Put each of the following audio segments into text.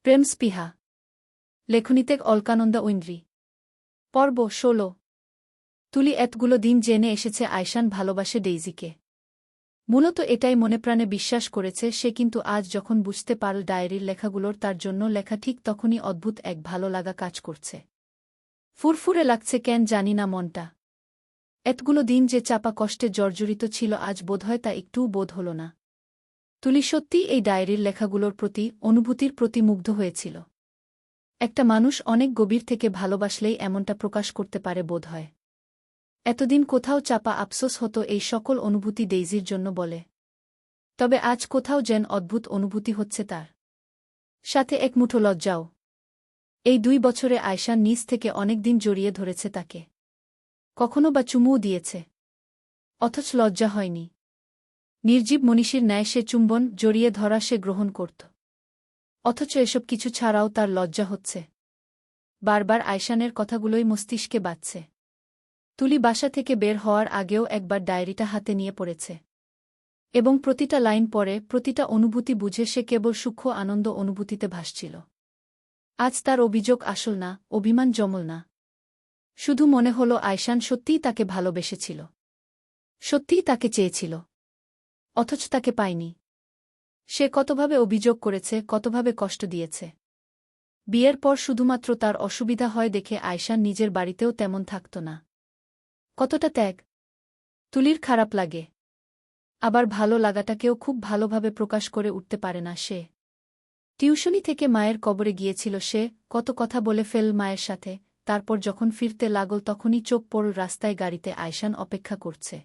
প্রেম স্পৃহা। লেখনীতে অলকানন্দা ঐন্দ্রী। পর্ব ১৬। তুলি এতগুলো দিন জেনে এসেছে আয়শান ভালোবাসে ডেইজিকে। মূলত এটাই মনেপ্রাণে বিশ্বাস করেছে সে, কিন্তু আজ যখন বুঝতে পারল ডায়েরির লেখাগুলোর তার জন্য লেখা, ঠিক তখনই অদ্ভুত এক ভালো লাগা কাজ করছে। ফুরফুরে লাগছে কেন জানি না মনটা। এতগুলো দিন যে চাপা কষ্টে জর্জরিত ছিল, আজ বোধহয় তা একটুও বোধ হল না। তুলি সত্যিই এই ডায়েরির লেখাগুলোর প্রতি, অনুভূতির প্রতি মুগ্ধ হয়েছিল। একটা মানুষ অনেক গভীর থেকে ভালোবাসলেই এমনটা প্রকাশ করতে পারে বোধহয়। এতদিন কোথাও চাপা আফসোস হতো এই সকল অনুভূতি ডেইজির জন্য বলে। তবে আজ কোথাও যেন অদ্ভুত অনুভূতি হচ্ছে তার সাথে, এক মুঠো লজ্জাও। এই ২ বছরে আয়শান নিজ থেকে অনেক দিন জড়িয়ে ধরেছে তাকে, কখনো বা চুমুও দিয়েছে, অথচ লজ্জা হয়নি। নির্জীব মনীষীর ন্যায় সে চুম্বন, জড়িয়ে ধরা সে গ্রহণ করত, অথচ এসব কিছু ছাড়াও তার লজ্জা হচ্ছে। বারবার আয়শানের কথাগুলোই মস্তিষ্কে বাজছে। তুলি বাসা থেকে বের হওয়ার আগেও একবার ডায়েরিটা হাতে নিয়ে পড়েছে, এবং প্রতিটা লাইন পড়ে, প্রতিটা অনুভূতি বুঝে সে কেবল সূক্ষ্ম আনন্দ অনুভূতিতে ভাসছিল। আজ তার অভিযোগ আসল না, অভিমান জমল না। শুধু মনে হল আয়শান সত্যিই তাকে ভালোবেসেছিল, সত্যিই তাকে চেয়েছিল, অথচ তাকে পায়নি। সে কতভাবে অভিযোগ করেছে, কতভাবে কষ্ট দিয়েছে। বিয়ের পর শুধুমাত্র তার অসুবিধা হয় দেখে আয়শান নিজের বাড়িতেও তেমন থাকত না। কতটা ত্যাগ! তুলির খারাপ লাগে, আবার ভালো লাগাটাকেও খুব ভালোভাবে প্রকাশ করে উঠতে পারে না সে। টিউশনি থেকে মায়ের কবরে গিয়েছিল সে, কত কথা বলে ফেল মায়ের সাথে। তারপর যখন ফিরতে লাগল তখনই চোখ পড়ল রাস্তায় গাড়িতে আয়শান অপেক্ষা করছে।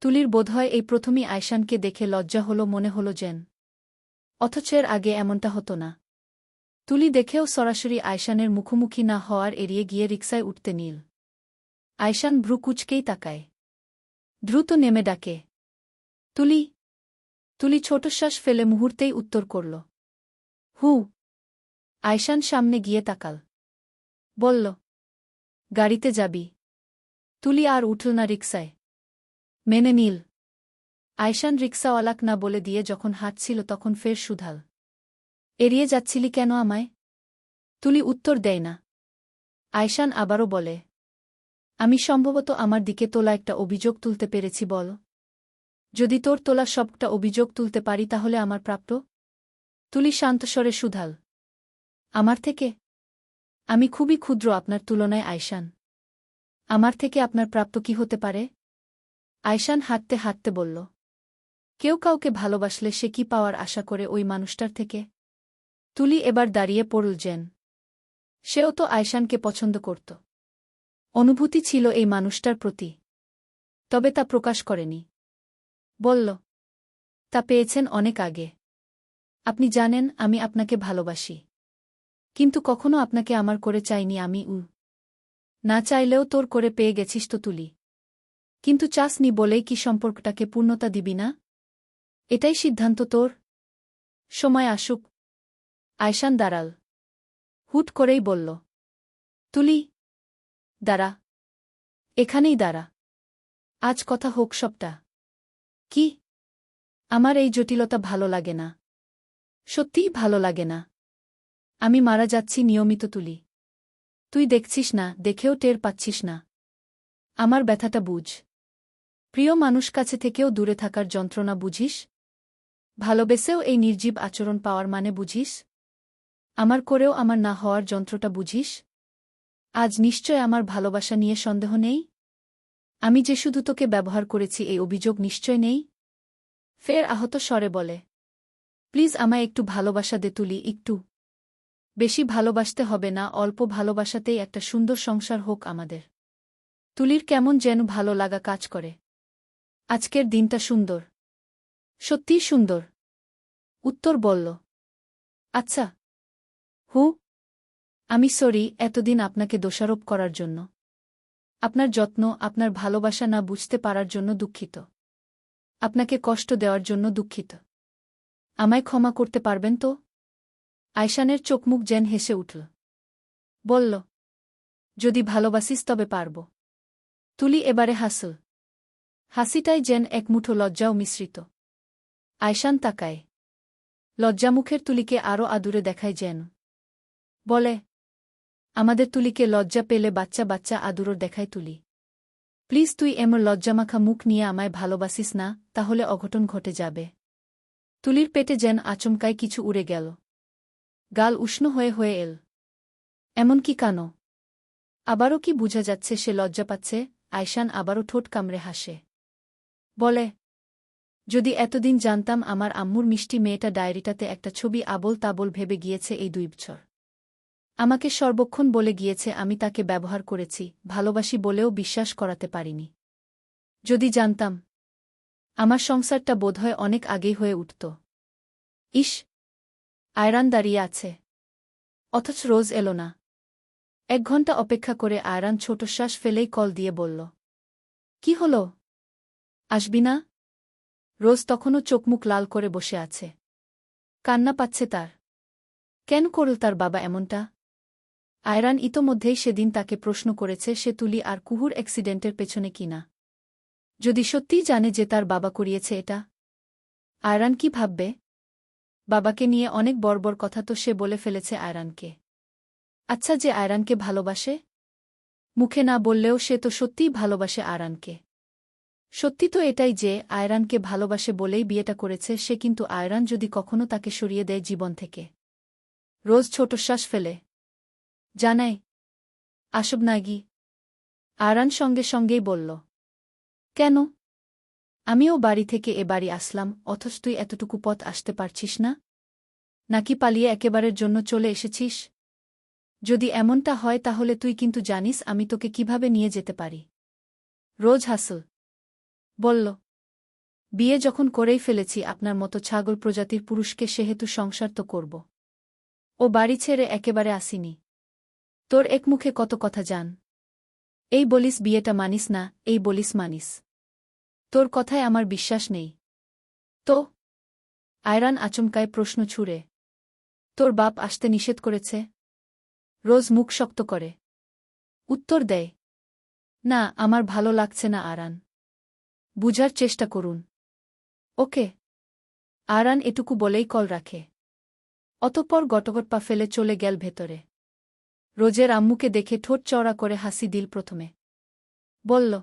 তুলির বোধহয় এই প্রথমই আয়শানকে দেখে লজ্জা হলো, মনে হলো যেন, অথচ এর আগে এমনটা হতো না। তুলি দেখেও সরাসরি আয়শানের মুখোমুখি না হওয়ার এড়িয়ে গিয়ে রিকশায় উঠতে নিল। আয়শান ভ্রু কুঁচকেই তাকায়, দ্রুত নেমে ডাকে, তুলি। তুলি ছোটশ্বাস ফেলে মুহূর্তেই উত্তর করল, হু। আয়শান সামনে গিয়ে তাকাল, বলল, গাড়িতে যাবি? তুলি আর উঠল না রিকশায়, মেনে নিল। আয়শান রিকশাওয়ালাক না বলে দিয়ে যখন হাঁটছিল তখন ফের শুধাল, এড়িয়ে যাচ্ছিলি কেন আমায়? তুলি উত্তর দেয় না। আয়শান আবারও বলে, আমি সম্ভবত আমার দিকে তোলা একটা অভিযোগ তুলতে পেরেছি বল। যদি তোর তোলা সবটা অভিযোগ তুলতে পারি তাহলে আমার প্রাপ্য? তুলি শান্তস্বরে শুধাল, আমার থেকে? আমি খুবই ক্ষুদ্র আপনার তুলনায় আয়শান। আমার থেকে আপনার প্রাপ্য কি হতে পারে? আয়শান হাঁটতে হাঁটতে বলল, কেউ কাউকে ভালোবাসলে সে কি পাওয়ার আশা করে ওই মানুষটার থেকে? তুলি এবার দাঁড়িয়ে পড়ল যেন। সেও তো আয়শানকে পছন্দ করত, অনুভূতি ছিল এই মানুষটার প্রতি, তবে তা প্রকাশ করেনি। বলল, তা পেয়েছেন অনেক আগে। আপনি জানেন আমি আপনাকে ভালোবাসি, কিন্তু কখনো আপনাকে আমার করে চাইনি আমি। না চাইলেও তোর করে পেয়ে গেছিস তো তুলি। কিন্তু চাসনি বলেই কি সম্পর্কটাকে পূর্ণতা দিবি না? এটাই সিদ্ধান্ত তোর? সময় আসুক। আয়শান দাঁড়াল, হুট করেই বলল, তুলি, দাঁড়া, এখানেই দাঁড়া, আজ কথা হোক সবটা। কি? আমার এই জটিলতা ভালো লাগে না, সত্যিই ভালো লাগে না। আমি মারা যাচ্ছি নিয়মিত তুলি। তুই দেখছিস না, দেখেও টের পাচ্ছিস না। আমার ব্যথাটা বুঝ। প্রিয় মানুষ কাছে থেকেও দূরে থাকার যন্ত্রণা বুঝিস? ভালোবেসেও এই নির্জীব আচরণ পাওয়ার মানে বুঝিস? আমার করেও আমার না হওয়ার যন্ত্রটা বুঝিস? আজ নিশ্চয় আমার ভালোবাসা নিয়ে সন্দেহ নেই? আমি যে শুধু তোকে ব্যবহার করেছি এই অভিযোগ নিশ্চয় নেই? ফের আহত স্বরে বলে, প্লিজ আমায় একটু ভালোবাসা দে তুলি, একটু। বেশি ভালোবাসতে হবে না, অল্প ভালোবাসাতেই একটা সুন্দর সংসার হোক আমাদের। তুলির কেমন যেন ভালো লাগা কাজ করে। আজকের দিনটা সুন্দর, সত্যিই সুন্দর। উত্তর বলল, আচ্ছা। হু। আমি সরি এতদিন আপনাকে দোষারোপ করার জন্য। আপনার যত্ন, আপনার ভালোবাসা না বুঝতে পারার জন্য দুঃখিত। আপনাকে কষ্ট দেওয়ার জন্য দুঃখিত। আমায় ক্ষমা করতে পারবেন তো? আয়শানের চোখমুখ যেন হেসে উঠল, বলল, যদি ভালোবাসিস তবে পারব। তুলি এবারে হাসল, হাসিটাই যেন এক মুঠো লজ্জাও মিশ্রিত। আয়শান তাকায়, লজ্জামুখের তুলিকে আরও আদুরে দেখায় যেন। বলে, আমাদের তুলিকে লজ্জা পেলে বাচ্চা বাচ্চা আদুরর দেখায় তুলি। প্লিজ তুই এমন লজ্জামাখা মুখ নিয়ে আমায় ভালোবাসিস না, তাহলে অঘটন ঘটে যাবে। তুলির পেটে যেন আচমকায় কিছু উড়ে গেল। গাল উষ্ণ হয়ে হয়ে এল। এমন কি কানো? আবারও কি বুঝা যাচ্ছে সে লজ্জা পাচ্ছে? আয়শান আবারও ঠোঁট কামড়ে হাসে। বলে, যদি এতদিন জানতাম আমার আম্মুর মিষ্টি মেয়েটা ডায়েরিটাতে একটা ছবি আবোল তাবোল ভেবে গিয়েছে এই 2 বছর। আমাকে সর্বক্ষণ বলে গিয়েছে আমি তাকে ব্যবহার করেছি, ভালোবাসি বলেও বিশ্বাস করাতে পারিনি। যদি জানতাম, আমার সংসারটা বোধহয় অনেক আগেই হয়ে উঠত। ইস! আয়রান দাঁড়িয়ে আছে। অথচ রোজ এলো না। 1 ঘণ্টা অপেক্ষা করে আয়রান ছোট শ্বাস ফেলেই কল দিয়ে বলল, কি হলো? আসবি না? রোজ তখনও চোখমুখ লাল করে বসে আছে। কান্না পাচ্ছে তার। কেন করল তার বাবা এমনটা? আয়রান ইতোমধ্যেই সেদিন তাকে প্রশ্ন করেছে সে তুলি আর কুহুর অ্যাক্সিডেন্টের পেছনে কিনা। যদি সত্যিই জানে যে তার বাবা করিয়েছে এটা, আয়রান কি ভাববে? বাবাকে নিয়ে অনেক বড় কথা তো সে বলে ফেলেছে আয়রানকে। আচ্ছা, যে আয়রানকে ভালোবাসে, মুখে না বললেও সে তো সত্যিই ভালোবাসে আয়রানকে। সত্যি তো এটাই যে আয়রানকে ভালোবাসে বলেই বিয়েটা করেছে সে, কিন্তু আয়রান যদি কখনো তাকে সরিয়ে দেয় জীবন থেকে। রোজ ছোট শ্বাস ফেলে জানায়, আসব নাগি। আয়রান সঙ্গে সঙ্গেই বলল, কেন? আমিও বাড়ি থেকে এ বাড়ি আসলাম, অথচ তুই এতটুকু পথ আসতে পারছিস না? নাকি পালিয়ে একেবারের জন্য চলে এসেছিস? যদি এমনটা হয় তাহলে তুই কিন্তু জানিস আমি তোকে কিভাবে নিয়ে যেতে পারি। রোজ হাসল। বলল, বিয়ে যখন করেই ফেলেছি আপনার মতো ছাগল প্রজাতির পুরুষকে, সেহেতু সংসার তো করব। ও বাড়ি ছেড়ে একেবারে আসিনি। তোর এক মুখে কত কথা জান। এই বলিস বিয়েটা মানিস না, এই বলিস মানিস। তোর কথায় আমার বিশ্বাস নেই। তো? আয়রান আচমকায় প্রশ্ন ছুড়ে। তোর বাপ আসতে নিষেধ করেছে? রোজ মুখ শক্ত করে উত্তর দেয়, না, আমার ভালো লাগছে না আরান। বুঝার চেষ্টা করুন। ওকে। আরান এটুকু বলেই কল রাখে। অতঃপর গটগট পা ফেলে চলে গেল ভেতরে। রোজের আম্মুকে দেখে ঠোঁট চওড়া করে হাসি দিল প্রথমে। বলল,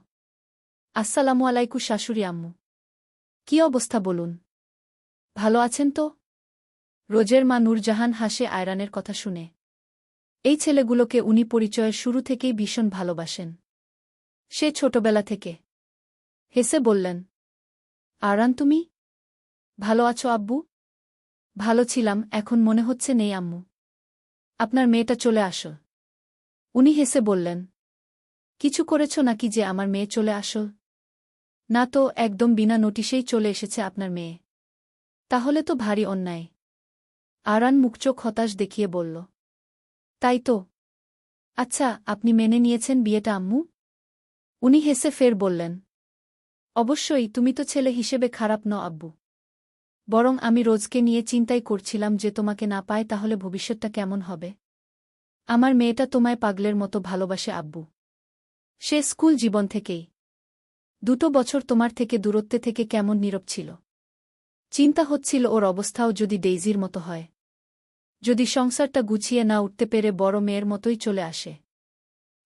আসসালামু আলাইকু শাশুড়ি আম্মু। কি অবস্থা বলুন? ভালো আছেন তো? রোজের মা নূরজাহান হাসে আয়রানের কথা শুনে। এই ছেলেগুলোকে উনি পরিচয়ের শুরু থেকেই ভীষণ ভালোবাসেন। সে ছোটবেলা থেকে। হেসে বললেন, আরান তুমি ভালো আছো আব্বু? ভালো ছিলাম, এখন মনে হচ্ছে নেই আম্মু। আপনার মেয়েটা চলে আসো। উনি হেসে বললেন, কিছু করেছ নাকি যে আমার মেয়ে চলে আসো? না তো, একদম বিনা নোটিশেই চলে এসেছে আপনার মেয়ে। তাহলে তো ভারী অন্যায়। আরান মুখচোখ হতাশ দেখিয়ে বলল, তাই তো। আচ্ছা, আপনি মেনে নিয়েছেন বিয়েটা আম্মু? উনি হেসে ফের বললেন, অবশ্যই, তুমি তো ছেলে হিসেবে খারাপ ন আব্বু। বরং আমি রোজকে নিয়ে চিন্তাই করছিলাম যে তোমাকে না পায় তাহলে ভবিষ্যৎটা কেমন হবে। আমার মেয়েটা তোমায় পাগলের মতো ভালোবাসে আব্বু। সে স্কুল জীবন থেকেই। 2 বছর তোমার থেকে দূরত্বে থেকে কেমন নীরব ছিল। চিন্তা হচ্ছিল ওর অবস্থাও যদি ডেইজির মতো হয়। যদি সংসারটা গুছিয়ে না উঠতে পেরে বড় মেয়ের মতোই চলে আসে।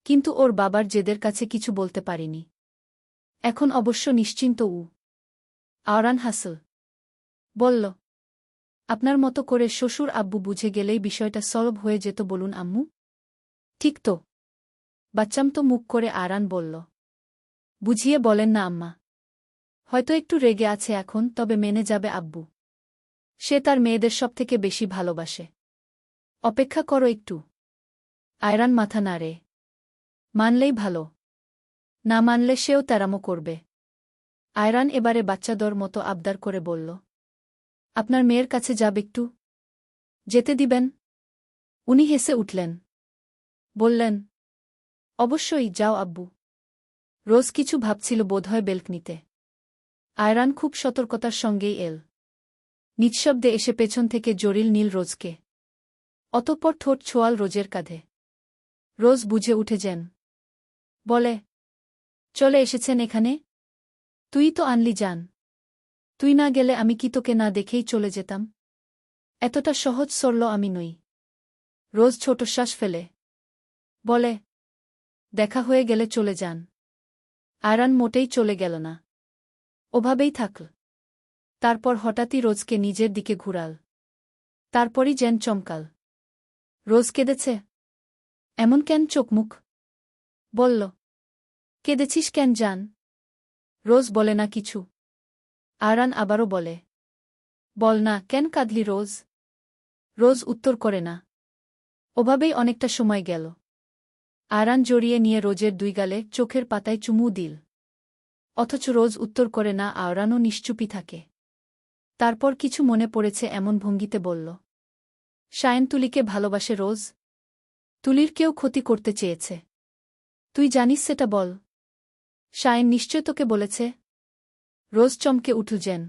কিন্তু ওর বাবার জেদের কাছে কিছু বলতে পারিনি। এখন অবশ্য নিশ্চিন্ত আওরান হাসল। বলল, আপনার মতো করে শ্বশুর আব্বু বুঝে গেলেই বিষয়টা সলভ হয়ে যেত বলুন আম্মু। ঠিক তো। বাচ্চাম তো মুখ করে আরান বলল, বুঝিয়ে বলেন না আম্মা। হয়তো একটু রেগে আছে এখন, তবে মেনে যাবে আব্বু। সে তার মেয়েদের সবথেকে বেশি ভালোবাসে। অপেক্ষা করো একটু। আয়রান মাথা নাড়ে। মানলেই ভালো। না মানলে সেও তেরামো করবে। আয়রান এবারে বাচ্চাদর মতো আবদার করে বলল, আপনার মেয়ের কাছে যাব একটু। যেতে দিবেন? উনি হেসে উঠলেন। বললেন, অবশ্যই, যাও আব্বু। রোজ কিছু ভাবছিল বোধহয় বেলকনিতে। আয়রান খুব সতর্কতার সঙ্গেই এল। নিঃশব্দে এসে পেছন থেকে জড়িল নীল রোজকে। অতঃপর ঠোঁট ছোঁয়াল রোজের কাঁধে। রোজ বুঝে উঠে যেন। বলে, চলে এসেছেন এখানে? তুই তো আনলি জান। তুই না গেলে আমি কি তোকে না দেখেই চলে যেতাম? এতটা সহজ সরল আমি নই। রোজ ছোট শ্বাস ফেলে বলে, দেখা হয়ে গেলে চলে যান। আয়রান মোটেই চলে গেল না, ওভাবেই থাকল। তারপর হঠাৎই রোজকে নিজের দিকে ঘুরাল। তারপরই যেন চমকাল। রোজ কেঁদেছে। এমন কেন চোখমুখ? বলল, কেঁদেছিস কেন জান? রোজ বলে না কিছু। আয়রান আবারও বলে, বল না, কেন কাঁদলি রোজ? রোজ উত্তর করে না। ওভাবেই অনেকটা সময় গেল। আয়রান জড়িয়ে নিয়ে রোজের দুই গালে চোখের পাতায় চুমু দিল। অথচ রোজ উত্তর করে না, আয়রানও নিশ্চুপই থাকে। তারপর কিছু মনে পড়েছে এমন ভঙ্গিতে বলল, শায়েন তুলিকে ভালোবাসে রোজ। তুলির কেউ ক্ষতি করতে চেয়েছে। তুই জানিস সেটা বল। শায়েন নিশ্চয় তোকে বলেছে। রোজ চমকে উঠল যেন।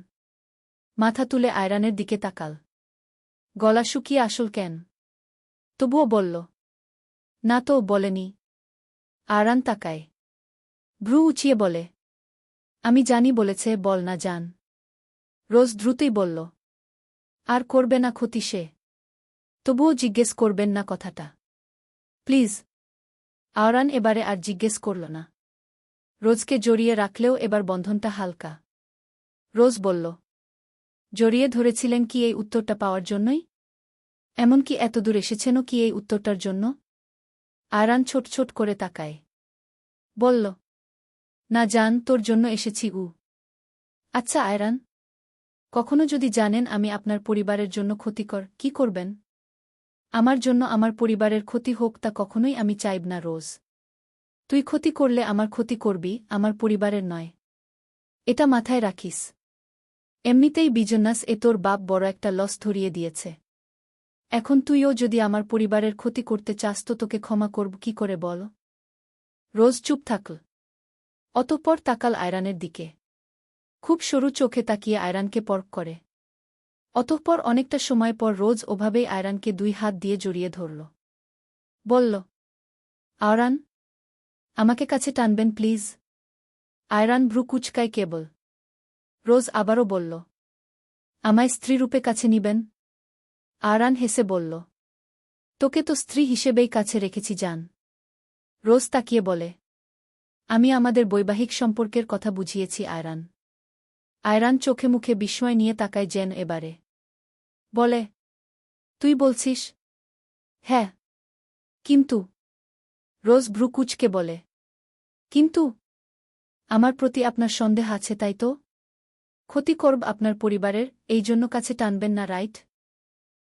মাথা তুলে আয়রানের দিকে তাকাল। গলা শুকিয়ে আসল কেন? তবুও বলল, না তো, বলেনি। আয়রান তাকায়। ভ্রু উঁচিয়ে বলে, আমি জানি বলেছে, বল না জান। রোজ দ্রুতই বলল, আর করবে না ক্ষতি সে। তবুও জিজ্ঞেস করবেন না কথাটা প্লিজ। আয়রান এবারে আর জিজ্ঞেস করল না। রোজকে জড়িয়ে রাখলেও এবার বন্ধনটা হালকা। রোজ বলল, জড়িয়ে ধরেছিলেন কি এই উত্তরটা পাওয়ার জন্যই? এমনকি এতদূর এসেছেনও কি এই উত্তরটার জন্য? আয়রান ছোট ছোট করে তাকায়। বলল, না জান, তোর জন্য এসেছি। আচ্ছা আয়রান, কখনো যদি জানেন আমি আপনার পরিবারের জন্য ক্ষতিকর, কি করবেন? আমার জন্য আমার পরিবারের ক্ষতি হোক তা কখনোই আমি চাইব না রোজ। তুই ক্ষতি করলে আমার ক্ষতি করবি, আমার পরিবারের নয়। এটা মাথায় রাখিস। এমনিতেই বিজনাস তোর বাপ বড় একটা লস ধরিয়ে দিয়েছে। এখন তুইও যদি আমার পরিবারের ক্ষতি করতে চাস তো তোকে ক্ষমা করব কি করে বল? রোজ চুপ থাকল। অতঃপর তাকাল আয়রানের দিকে। খুব সরু চোখে তাকিয়ে আয়রানকে পরখ করে। অতঃপর অনেকটা সময় পর রোজ ওভাবেই আয়রানকে দুই হাত দিয়ে জড়িয়ে ধরল। বলল, আয়রান, আমাকে কাছে টানবেন প্লিজ। আয়রান ভ্রু কুচকায় কেবল। রোজ আবারও বলল, আমায় স্ত্রীরূপে কাছে নিবেন? আয়রান হেসে বলল, তোকে তো স্ত্রী হিসেবেই কাছে রেখেছি জান। রোজ তাকিয়ে বলে, আমি আমাদের বৈবাহিক সম্পর্কের কথা বুঝিয়েছি আয়রান। আয়রান চোখে মুখে বিস্ময় নিয়ে তাকায় যেন এবারে। বলে, তুই বলছিস? হ্যাঁ। কিন্তু? রোজ ভ্রু কুচকে বলে, কিন্তু? আমার প্রতি আপনার সন্দেহ আছে তাই তো? ক্ষতি করব আপনার পরিবারের, এই জন্য কাছে টানবেন না, রাইট?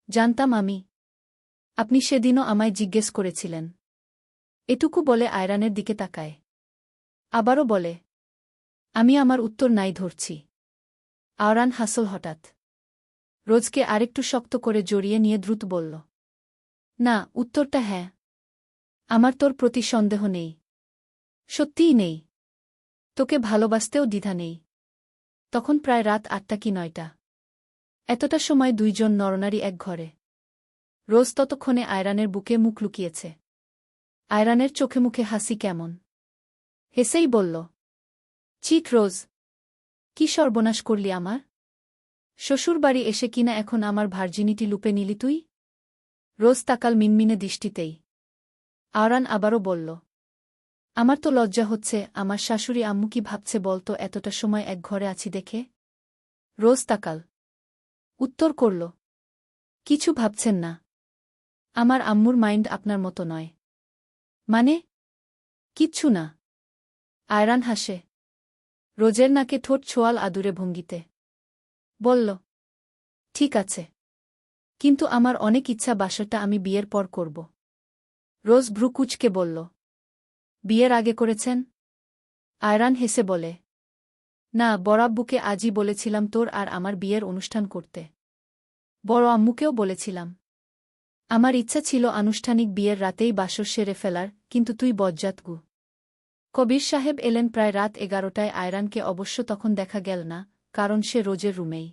জানতাম আমি। আপনি সেদিনও আমায় জিজ্ঞেস করেছিলেন। এটুকু বলে আয়রানের দিকে তাকায়। আবারও বলে, আমি আমার উত্তর নাই ধরছি। আয়রান হাসল হঠাৎ। রোজকে আরেকটু শক্ত করে জড়িয়ে নিয়ে দ্রুত বলল, না, উত্তরটা হ্যাঁ। আমার তোর প্রতি সন্দেহ নেই। সত্যিই নেই। তোকে ভালোবাসতেও দ্বিধা নেই। তখন প্রায় রাত ৮টা কি ৯টা। এতটা সময় দুইজন নরনারী এক ঘরে। রোজ ততক্ষণে আয়রানের বুকে মুখ লুকিয়েছে। আয়রানের চোখে মুখে হাসি কেমন। হেসেই বলল, চিক রোজ, কি সর্বনাশ করলি আমার? শ্বশুরবাড়ি এসে কিনা এখন আমার ভার্জিনিটি লুপে নিলি তুই? রোজ তাকাল মিনমিনে দৃষ্টিতেই। আয়রান আবারও বলল, আমার তো লজ্জা হচ্ছে, আমার শাশুড়ি আম্মু কি ভাবছে বলতো এতটা সময় এক ঘরে আছি দেখে? রোজ তাকাল। উত্তর করল, কিছু ভাবছেন না। আমার আম্মুর মাইন্ড আপনার মতো নয়। মানে? কিচ্ছু না। আয়রান হাসে। রোজের নাকে ঠোঁট ছোয়াল আদুরে ভঙ্গিতে। বলল, ঠিক আছে। কিন্তু আমার অনেক ইচ্ছা বাসাটা আমি বিয়ের পর করব। রোজ ভ্রু কুচকে বলল, বিয়ের আগে করেছেন? আয়রান হেসে বলে, না, বড় আব্বুকে আজই বলেছিলাম তোর আর আমার বিয়ের অনুষ্ঠান করতে। বড় আম্মুকেও বলেছিলাম। আমার ইচ্ছা ছিল আনুষ্ঠানিক বিয়ের রাতেই বাসর সেরে ফেলার, কিন্তু তুই বজ্জাত গু। কবির সাহেব এলেন প্রায় রাত 11টায়। আয়রানকে অবশ্য তখন দেখা গেল না, কারণ সে রোজের রুমেই।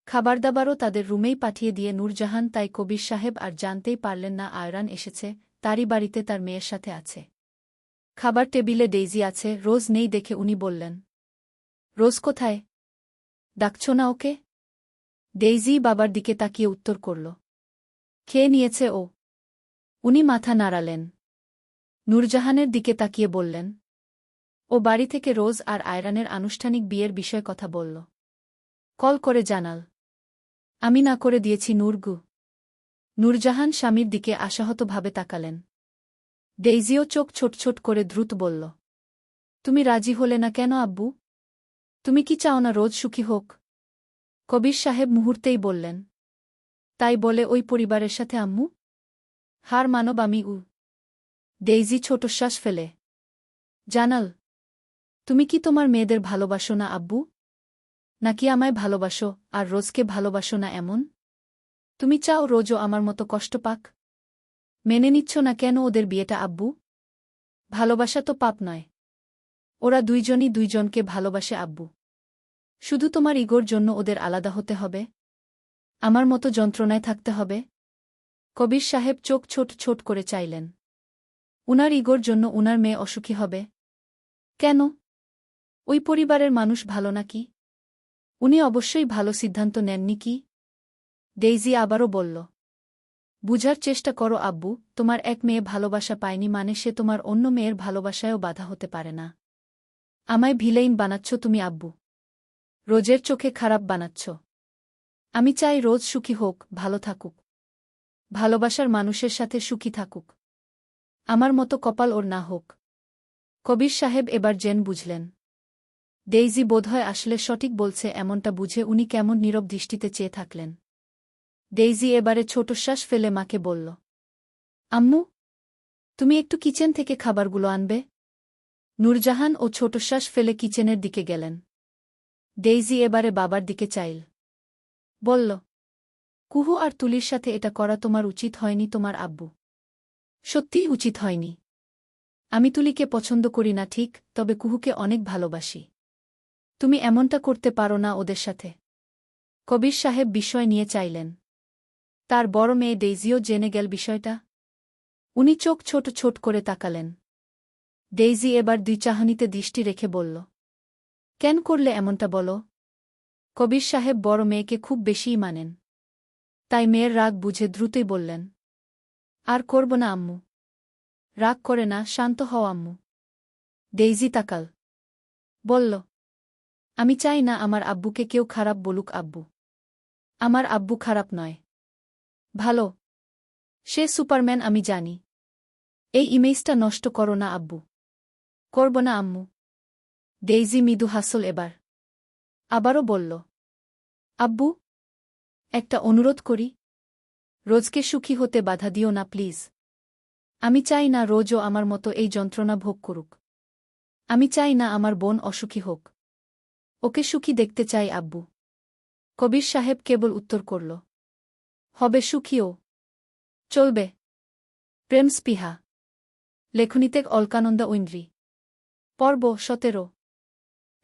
খাবারদাবারও তাদের রুমেই পাঠিয়ে দিয়ে নূরজাহান, তাই কবির সাহেব আর জানতেই পারলেন না আয়রান এসেছে, তারই বাড়িতে তার মেয়ের সাথে আছে। খাবার টেবিলে ডেইজি আছে, রোজ নেই দেখে উনি বললেন, রোজ কোথায়? ডাকছ না ওকে? ডেইজি বাবার দিকে তাকিয়ে উত্তর করল, খেয়ে নিয়েছে ও। উনি মাথা নাড়ালেন। নূরজাহানের দিকে তাকিয়ে বললেন, ও বাড়ি থেকে রোজ আর আয়রানের আনুষ্ঠানিক বিয়ের বিষয়ে কথা বলল। কল করে জানাল। আমি না করে দিয়েছি নূরগু। নূরজাহান স্বামীর দিকে আশাহতভাবে তাকালেন। ডেইজিও চোখ ছোট ছোট করে দ্রুত বলল, তুমি রাজি হলে না কেন আব্বু? তুমি কি চাও না রোজ সুখী হোক? কবির সাহেব মুহূর্তেই বললেন, তাই বলে ওই পরিবারের সাথে আম্মু? হার মানব আমি ডেইজি ছোটশ্বাস ফেলে জানাল, তুমি কি তোমার মেয়েদের ভালোবাসো না আব্বু? নাকি আমায় ভালোবাসো আর রোজকে ভালোবাসো না এমন? তুমি চাও রোজও আমার মতো কষ্ট পাক? মেনে নিচ্ছ না কেন ওদের বিয়েটা আব্বু? ভালোবাসা তো পাপ নয়। ওরা দুইজনই দুইজনকে ভালোবাসে আব্বু। শুধু তোমার ইগোর জন্য ওদের আলাদা হতে হবে? আমার মতো যন্ত্রণায় থাকতে হবে? কবির সাহেব চোখ ছোট ছোট করে চাইলেন। উনার ইগোর জন্য উনার মেয়ে অসুখী হবে? কেন? ওই পরিবারের মানুষ ভালো নাকি? উনি অবশ্যই ভালো সিদ্ধান্ত নেননি কি? ডেইজি আবারও বলল, বুঝার চেষ্টা করো আব্বু, তোমার এক মেয়ে ভালোবাসা পায়নি মানে সে তোমার অন্য মেয়ের ভালোবাসায়ও বাধা হতে পারে না। আমায় ভিলেইন বানাচ্ছ তুমি আব্বু। রোজের চোখে খারাপ বানাচ্ছ। আমি চাই রোজ সুখী হোক, ভালো থাকুক। ভালোবাসার মানুষের সাথে সুখী থাকুক। আমার মতো কপাল ওর না হোক। কবির সাহেব এবার জেন বুঝলেন। ডেইজি বোধহয় আসলে সঠিক বলছে এমনটা বুঝে উনি কেমন নীরব দৃষ্টিতে চেয়ে থাকলেন। ডেইজি এবারে ছোটশ্বাস ফেলে মাকে বলল, আম্মু, তুমি একটু কিচেন থেকে খাবারগুলো আনবে? নূরজাহান ও ছোটশ্বাস ফেলে কিচেনের দিকে গেলেন। ডেইজি এবারে বাবার দিকে চাইল। বলল, কুহু আর তুলির সাথে এটা করা তোমার উচিত হয়নি তোমার আব্বু। সত্যিই উচিত হয়নি। আমি তুলিকে পছন্দ করি না ঠিক, তবে কুহুকে অনেক ভালোবাসি। তুমি এমনটা করতে পারো না ওদের সাথে। কবির সাহেব বিষয় নিয়ে চাইলেন। তার বড় মেয়ে ডেইজিও জেনে গেল বিষয়টা। উনি চোখ ছোট ছোট করে তাকালেন। ডেইজি এবার দুই চাহনিতে দৃষ্টি রেখে বলল, কেন করলে এমনটা বলো? কবির সাহেব বড় মেয়েকে খুব বেশিই মানেন। তাই মেয়ের রাগ বুঝে দ্রুতই বললেন, আর করব না আম্মু। রাগ করে না, শান্ত হও আম্মু। ডেইজি তাকাল। বলল, আমি চাই না আমার আব্বুকে কেউ খারাপ বলুক আব্বু। আমার আব্বু খারাপ নয়। ভালো। সে সুপারম্যান আমি জানি। এই ইমেজটা নষ্ট করো না আব্বু। করব না আম্মু। ডেইজি মৃদু হাসল এবার। আবারও বলল, আব্বু, একটা অনুরোধ করি। রোজকে সুখী হতে বাধা দিও না প্লিজ। আমি চাই না রোজও আমার মতো এই যন্ত্রণা ভোগ করুক। আমি চাই না আমার বোন অসুখী হোক। ওকে সুখী দেখতে চাই আব্বু। কবির সাহেব কেবল উত্তর করল, হবে সুখীও। চলবে। প্রেম স্পৃহা। লেখনীতে অলকানন্দা ঐন্দ্রী। পর্ব 17।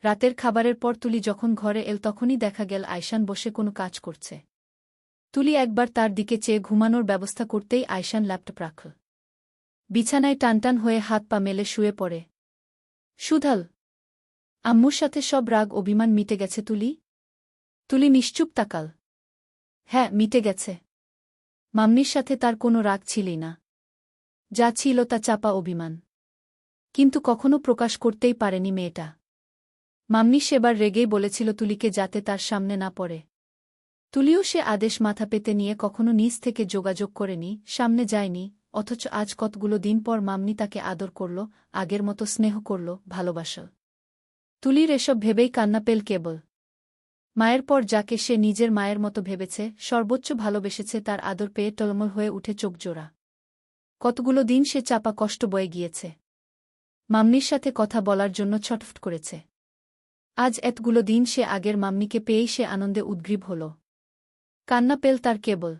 রাতের খাবারের পর তুলি যখন ঘরে এল তখনই দেখা গেল আয়শান বসে কোনো কাজ করছে। তুলি একবার তার দিকে চেয়ে ঘুমানোর ব্যবস্থা করতেই আয়শান ল্যাপটপ রাখল। বিছানায় টানটান হয়ে হাত পা মেলে শুয়ে পড়ে। সুধাল, আম্মুর সাথে সব রাগ অভিমান মিটে গেছে তুলি? তুলি নিশ্চুপ তাকাল। হ্যাঁ, মিটে গেছে। মাম্মির সাথে তার কোনো রাগ ছিলই না। যা ছিল তা চাপা অভিমান। কিন্তু কখনো প্রকাশ করতেই পারেনি মেয়েটা। মাম্মি সেবার রেগেই বলেছিল তুলিকে যাতে তার সামনে না পড়ে। তুলিও সে আদেশ মাথা পেতে নিয়ে কখনো নিজ থেকে যোগাযোগ করেনি, সামনে যায়নি, অথচ আজ কতগুলো দিন পর মাম্মি তাকে আদর করল, আগের মতো স্নেহ করল, ভালোবাসল। তুলির এসব ভেবেই কান্না পেল কেবল। মায়ের পর যাকে সে নিজের মায়ের মতো ভেবেছে, সর্বোচ্চ ভালোবেসেছে, তার আদর পেয়ে টলমল হয়ে উঠে চোখজোড়া। কতগুলো দিন সে চাপা কষ্ট বয়ে গিয়েছে। মাম্মির সাথে কথা বলার জন্য ছটফট করেছে। আজ এতগুলো দিন সে আগের মাম্মিকে পেয়েই সে আনন্দে উদ্গ্রীব হল। কান্না পেল তার কেবল।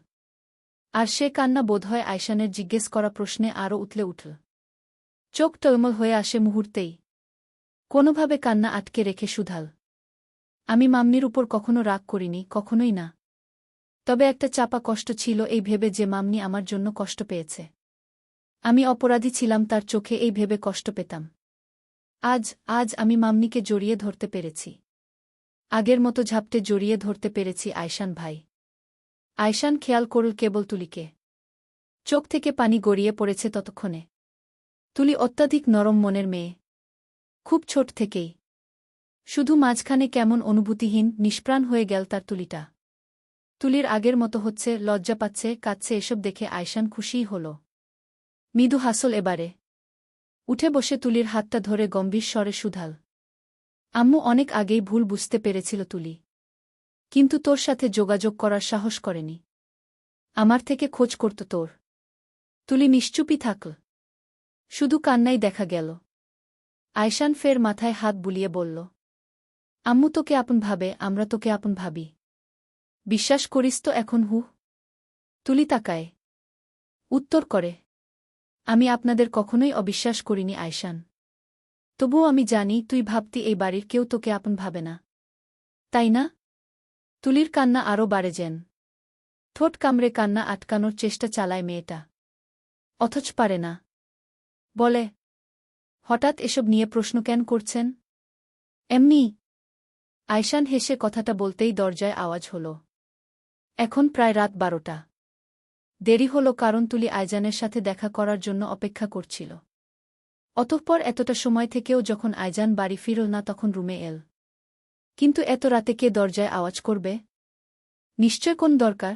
আর সে কান্না বোধহয় আয়শানের জিজ্ঞেস করা প্রশ্নে আরও উথলে উঠল। চোখ টলমল হয়ে আসে মুহূর্তেই। কোনোভাবে কান্না আটকে রেখে শুধাল, আমি মাম্মির উপর কখনো রাগ করিনি, কখনোই না। তবে একটা চাপা কষ্ট ছিল এই ভেবে যে মাম্মি আমার জন্য কষ্ট পেয়েছে। আমি অপরাধী ছিলাম তার চোখে এই ভেবে কষ্ট পেতাম। আজ আমি মাম্মিকে জড়িয়ে ধরতে পেরেছি। আগের মতো ঝাপটে জড়িয়ে ধরতে পেরেছি আয়শান ভাই। আয়শান খেয়াল করল কেবল তুলিকে। চোখ থেকে পানি গড়িয়ে পড়েছে ততক্ষণে। তুলি অত্যাধিক নরম মনের মেয়ে। খুব ছোট থেকেই। শুধু মাঝখানে কেমন অনুভূতিহীন নিষ্প্রাণ হয়ে গেল তার তুলিটা। তুলির আগের মতো হচ্ছে, লজ্জা পাচ্ছে, কাঁদছে, এসব দেখে আয়শান খুশিই হল। মৃদু হাসল এবারে। উঠে বসে তুলির হাতটা ধরে গম্ভীর স্বরে শুধাল। আম্মু অনেক আগেই ভুল বুঝতে পেরেছিল তুলি। কিন্তু তোর সাথে যোগাযোগ করার সাহস করেনি। আমার থেকে খোঁজ করত তোর। তুলি নিশ্চুপই থাকল। শুধু কান্নাই দেখা গেল। আয়শান ফের মাথায় হাত বুলিয়ে বলল, আম্মু তোকে আপন ভাবে, আমরা তোকে আপন ভাবি। বিশ্বাস করিস তো এখন? হু। তুলি তাকায়। উত্তর করে, আমি আপনাদের কখনোই অবিশ্বাস করিনি আয়শান। তবুও আমি জানি তুই ভাবতি এই বাড়ির কেউ তোকে আপন ভাবে না। তাই না? তুলির কান্না আরও বাড়ে যেন। ঠোঁট কামড়ে কান্না আটকানোর চেষ্টা চালায় মেয়েটা। অথচ পারে না। বলে, হঠাৎ এসব নিয়ে প্রশ্ন কেন করছেন? এমনি। আয়শান হেসে কথাটা বলতেই দরজায় আওয়াজ হল। এখন প্রায় রাত 12টা। দেরি হল কারণ তুলি আয়জানের সাথে দেখা করার জন্য অপেক্ষা করছিল। অতঃপর এতটা সময় থেকেও যখন আয়জান বাড়ি ফিরল না তখন রুমে এল। কিন্তু এত রাতে কে দরজায় আওয়াজ করবে? নিশ্চয় কোন দরকার।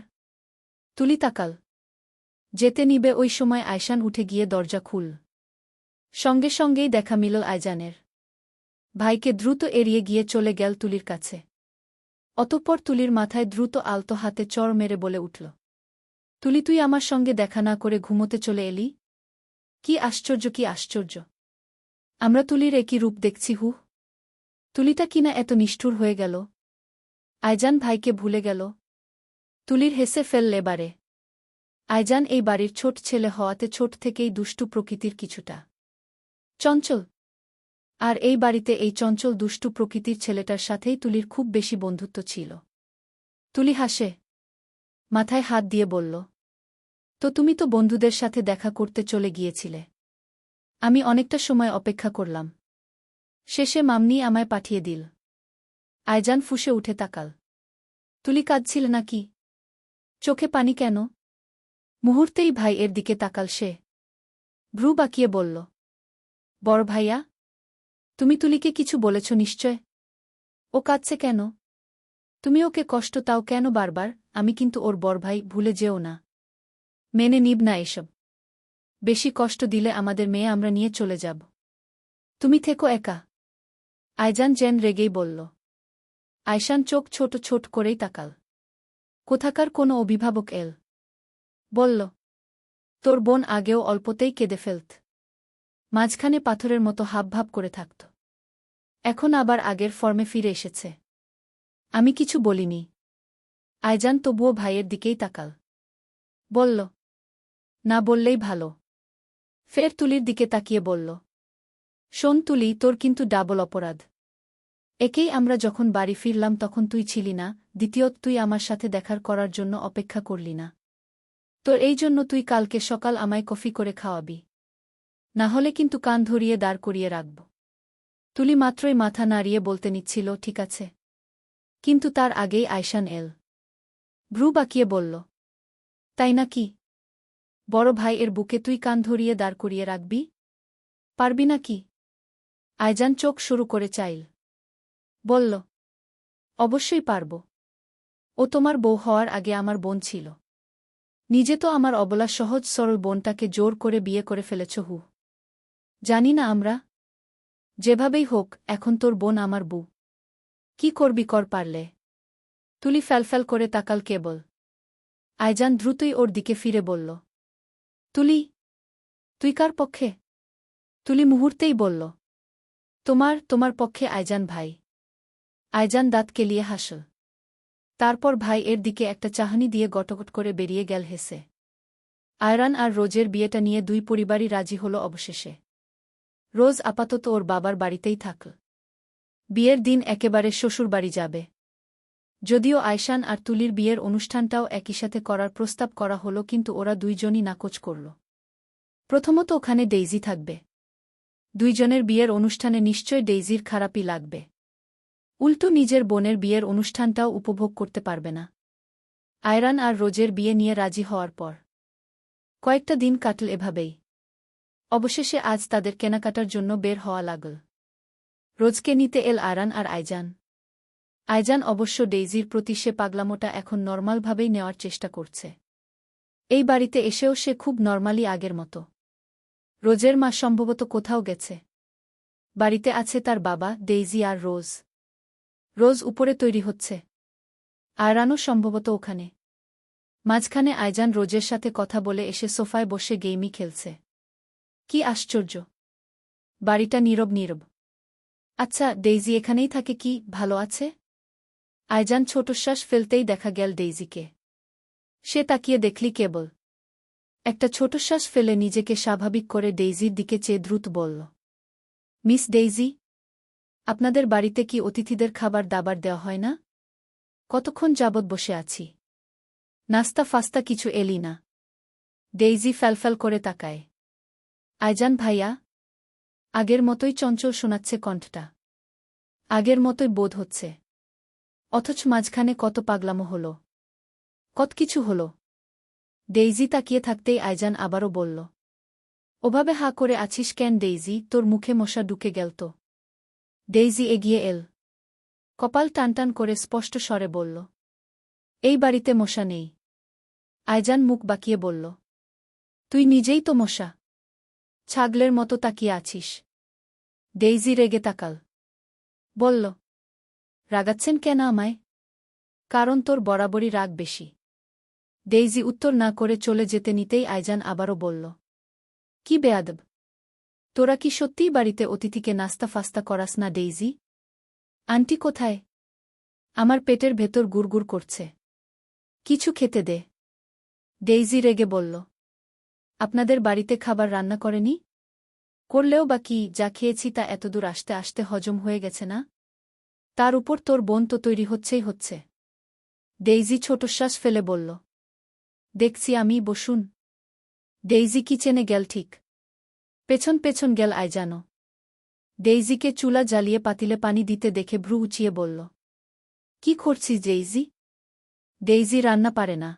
তুলি তাকাল। যেতে নিবে ওই সময় আয়শান উঠে গিয়ে দরজা খুল। সঙ্গে সঙ্গেই দেখা মিলল আয়জানের। ভাইকে দ্রুত এড়িয়ে গিয়ে চলে গেল তুলির কাছে। অতঃপর তুলির মাথায় দ্রুত আলতো হাতে চড় মেরে বলে উঠল, তুলি তুই আমার সঙ্গে দেখা না করে ঘুমোতে চলে এলি? কি আশ্চর্য, কি আশ্চর্য! আমরা তুলির একই রূপ দেখছি। হু। তুলিটা কিনা এত নিষ্ঠুর হয়ে গেল। আয়জান ভাইকে ভুলে গেল। তুলির হেসে ফেললে এবারে। আয়জান এই বাড়ির ছোট ছেলে হওয়াতে ছোট থেকেই দুষ্টু প্রকৃতির কিছুটা চঞ্চল। আর এই বাড়িতে এই চঞ্চল দুষ্টু প্রকৃতির ছেলেটার সাথেই তুলির খুব বেশি বন্ধুত্ব ছিল। তুলি হাসে। মাথায় হাত দিয়ে বলল, তো তুমি তো বন্ধুদের সাথে দেখা করতে চলে গিয়েছিলে। আমি অনেকটা সময় অপেক্ষা করলাম। শেষে মামনি আমায় পাঠিয়ে দিল। আয়জান ফুঁসে উঠে তাকাল। তুলি কাঁদছিল নাকি? চোখে পানি কেন? মুহূর্তেই ভাই এর দিকে তাকাল সে। ভ্রু বাঁকিয়ে বলল, বড় ভাইয়া, তুমি তুলিকে কিছু বলেছ নিশ্চয়? ও কাঁদছে কেন? তুমি ওকে কষ্ট তাও কেন বারবার? আমি কিন্তু ওর বড় ভাই, ভুলে যেও না। মেনে নিব না এসব। বেশি কষ্ট দিলে আমাদের মেয়ে আমরা নিয়ে চলে যাব। তুমি থেকো একা। আয়জান যেন রেগেই বলল। আয়শান চোখ ছোট ছোট করেই তাকাল। কোথাকার কোনো অভিভাবক এল। বলল, তোর বোন আগেও অল্পতেই কেঁদে ফেলত। মাঝখানে পাথরের মতো হাবভাব করে থাকত। এখন আবার আগের ফর্মে ফিরে এসেছে। আমি কিছু বলিনি। আয়জান তবুও ভাইয়ের দিকেই তাকাল। বলল, না বললেই ভালো। ফের তুলির দিকে তাকিয়ে বলল, শোন তুলি, তোর কিন্তু ডাবল অপরাধ। একেই আমরা যখন বাড়ি ফিরলাম তখন তুই ছিলি না, দ্বিতীয়ত তুই আমার সাথে দেখার করার জন্য অপেক্ষা করলি না। তোর এই জন্য তুই কালকে সকাল আমায় কফি করে খাওয়াবি। না হলে কিন্তু কান ধরিয়ে দাঁড় করিয়ে রাখব। তুলি মাত্রই মাথা নাড়িয়ে বলতে নিচ্ছিল, ঠিক আছে। কিন্তু তার আগেই আয়শান এল। ভ্রু বাঁকিয়ে বলল, তাই নাকি? বড় ভাই এর বুকে তুই কান ধরিয়ে দাঁড় করিয়ে রাখবি? পারবি নাকি? আয়জান চোখ শুরু করে চাইল। বলল, অবশ্যই পারব। ও তোমার বউ হওয়ার আগে আমার বোন ছিল। নিজে তো আমার অবলা সহজ সরল বোনটাকে জোর করে বিয়ে করে ফেলেছ। হু। জানি না আমরা। যেভাবেই হোক, এখন তোর বোন আমার বউ। কি করবি কর পারলে। তুলি ফ্যালফ্যাল করে তাকাল কেবল। আয়জান দ্রুতই ওর দিকে ফিরে বলল, তুলি, তুই কার পক্ষে? তুলি মুহূর্তেই বলল, তোমার পক্ষে আয়জান ভাই। আয়জান দাঁত কেলিয়ে হাসল। তারপর ভাই এর দিকে একটা চাহনি দিয়ে গটগট করে বেরিয়ে গেল হেসে। আয়রান আর রোজের বিয়েটা নিয়ে দুই পরিবারই রাজি হল অবশেষে। রোজ আপাতত ওর বাবার বাড়িতেই থাকল। বিয়ের দিন একেবারে শ্বশুরবাড়ি যাবে। যদিও আয়শান আর তুলির বিয়ের অনুষ্ঠানটাও একই সাথে করার প্রস্তাব করা হলো, কিন্তু ওরা দুইজনই নাকচ করল। প্রথমত ওখানে ডেইজি থাকবে। দুইজনের বিয়ের অনুষ্ঠানে নিশ্চয় ডেইজির খারাপই লাগবে। উল্টো নিজের বোনের বিয়ের অনুষ্ঠানটাও উপভোগ করতে পারবে না। আয়রান আর রোজের বিয়ে নিয়ে রাজি হওয়ার পর কয়েকটা দিন কাটল এভাবেই। অবশেষে আজ তাদের কেনাকাটার জন্য বের হওয়া লাগল। রোজকে নিতে এল আয়রান আর আইজান। আইজান অবশ্য ডেইজির প্রতি সে পাগলামোটা এখন নর্মালভাবেই নেওয়ার চেষ্টা করছে। এই বাড়িতে এসেও সে খুব নর্মালি আগের মতো। রোজের মা সম্ভবত কোথাও গেছে। বাড়িতে আছে তার বাবা, ডেইজি আর রোজ। রোজ উপরে তৈরি হচ্ছে। আয়রানও সম্ভবত ওখানে। মাঝখানে আইজান রোজের সাথে কথা বলে এসে সোফায় বসে গেমই খেলছে। কি আশ্চর্য! বাড়িটা নীরব নীরব। আচ্ছা, ডেইজি এখানেই থাকে কি, ভালো আছে? আইজান ছোটশ্বাস ফেলতেই দেখা গেল ডেইজিকে। সে তাকিয়ে দেখলি কেবল। একটা ছোটশ্বাস ফেলে নিজেকে স্বাভাবিক করে ডেইজির দিকে চেয়ে দ্রুত বলল, মিস ডেইজি, আপনাদের বাড়িতে কি অতিথিদের খাবার দাবার দেওয়া হয় না? কতক্ষণ যাবৎ বসে আছি। নাস্তা ফাস্তা কিছু এলি না? ডেইজি ফ্যালফ্যাল করে তাকায়। আইজান ভাইয়া? আগের মতোই চঞ্চল শোনাচ্ছে কণ্ঠটা। আগের মতোই বোধ হচ্ছে। অথচ মাঝখানে কত পাগলামো হল, কত কিছু হল। ডেইজি তাকিয়ে থাকতেই আইজান আবারও বলল, ওভাবে হাঁ করে আছিস কেন ডেইজি, তোর মুখে মশা ঢুকে গেল তো? ডেইজি এগিয়ে এল। কপাল টানটান করে স্পষ্ট স্বরে বলল, এই বাড়িতে মশা নেই। আইজান মুখ বাঁকিয়ে বলল, তুই নিজেই তো মশা। ছাগলের মতো তাকিয়ে আছিস। ডেইজি রেগে তাকাল। বলল, রাগাচ্ছেন কেন আমায়? কারণ তোর বরাবরই রাগ বেশি। ডেইজি উত্তর না করে চলে যেতে নিতেই আইজান আবারও বলল, কি বেয়াদব! তোরা কি সত্যিই বাড়িতে অতিথিকে নাস্তা ফাস্তা করাস না ডেইজি? আন্টি কোথায়? আমার পেটের ভেতর গুড়গুড় করছে। কিছু খেতে দে। ডেইজি রেগে বলল, আপনাদের বাড়িতে খাবার রান্না করেনি? করলেও বা কি, যা খেয়েছি তা এতদূর আসতে আসতে হজম হয়ে গেছে না? তার উপর তোর বোন তো তৈরি হচ্ছেই হচ্ছে। ডেইজি ছোটশ্বাস ফেলে বলল, দেখছি আমি, বসুন। ডেইজি কিচেনে গেল ঠিক। পেছন পেছন গেল আইজানও। ডেইজিকে চুলা জ্বালিয়ে পাতিলে পানি দিতে দেখে ভ্রু উঁচিয়ে বলল, কি করছিস ডেইজি? ডেইজি রান্না পারে না।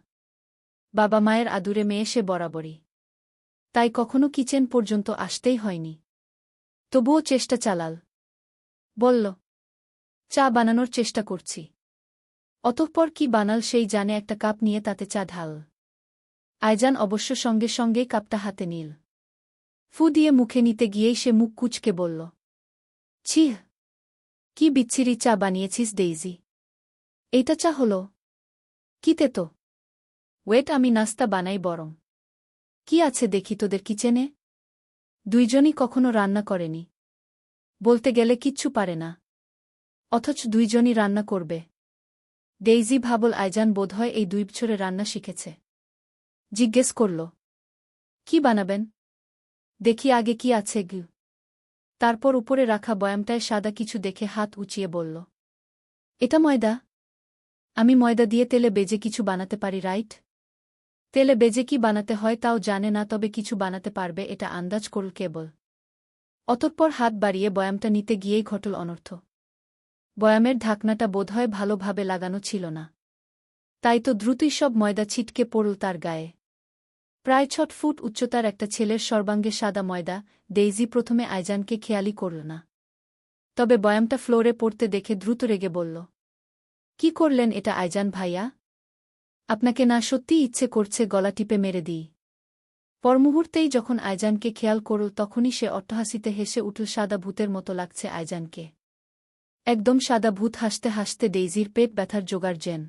বাবা মায়ের আদুরে মেয়ে সে বরাবরই। তাই কখনো কিচেন পর্যন্ত আসতেই হয়নি। তবুও চেষ্টা চালাল। বলল, চা বানানোর চেষ্টা করছি। অতঃপর কি বানাল সেই জানে, একটা কাপ নিয়ে তাতে চা ঢাল। আইজান অবশ্য সঙ্গে সঙ্গেই কাপটা হাতে নিল। ফু দিয়ে মুখে নিতে গিয়েই সে মুখ কুঁচকে বলল, ছিহ! কি বিচ্ছিরি চা বানিয়েছিস ডেইজি। এইটা চা হলো? কি তেতো! ওয়েট, আমি নাস্তা বানাই বরং। কি আছে দেখি তোদের কিচেনে? দুইজনই কখনো রান্না করেনি। বলতে গেলে কিচ্ছু পারে না। অথচ দুইজনই রান্না করবে। ডেইজি ভাবল আইজান বোধহয় এই 2 বছরে রান্না শিখেছে। জিজ্ঞেস করল, কি বানাবেন? দেখি আগে কি আছে গু। তারপর উপরে রাখা বয়ামটায় সাদা কিছু দেখে হাত উঁচিয়ে বলল, এটা ময়দা। আমি ময়দা দিয়ে তেলে বেজে কিছু বানাতে পারি, রাইট? তেলে বেজে কি বানাতে হয় তাও জানে না, তবে কিছু বানাতে পারবে এটা আন্দাজ করল কেবল। অতঃপর হাত বাড়িয়ে বয়ামটা নিতে গিয়েই ঘটল অনর্থ। বয়ামের ঢাকনাটা বোধহয় ভালোভাবে লাগানো ছিল না। তাই তো দ্রুতই সব ময়দা ছিটকে পড়ল তার গায়ে। প্রায় 6 ফুট উচ্চতার একটা ছেলের সর্বাঙ্গে সাদা ময়দা। ডেইজি প্রথমে আইজানকে খেয়ালি করল না। তবে বয়ামটা ফ্লোরে পড়তে দেখে দ্রুত রেগে বলল, কি করলেন এটা আইজান ভাইয়া? আপনাকে না সত্যিই ইচ্ছে করছে গলা টিপে মেরে দিই। পরমুহূর্তেই যখন আইজানকে খেয়াল করল তখনই সে অট্টহাসিতে হেসে উঠল। সাদা ভূতের মতো লাগছে আইজানকে। একদম সাদা ভূত। হাসতে হাসতে ডেইজির পেট ব্যথার জোগাড় যেন।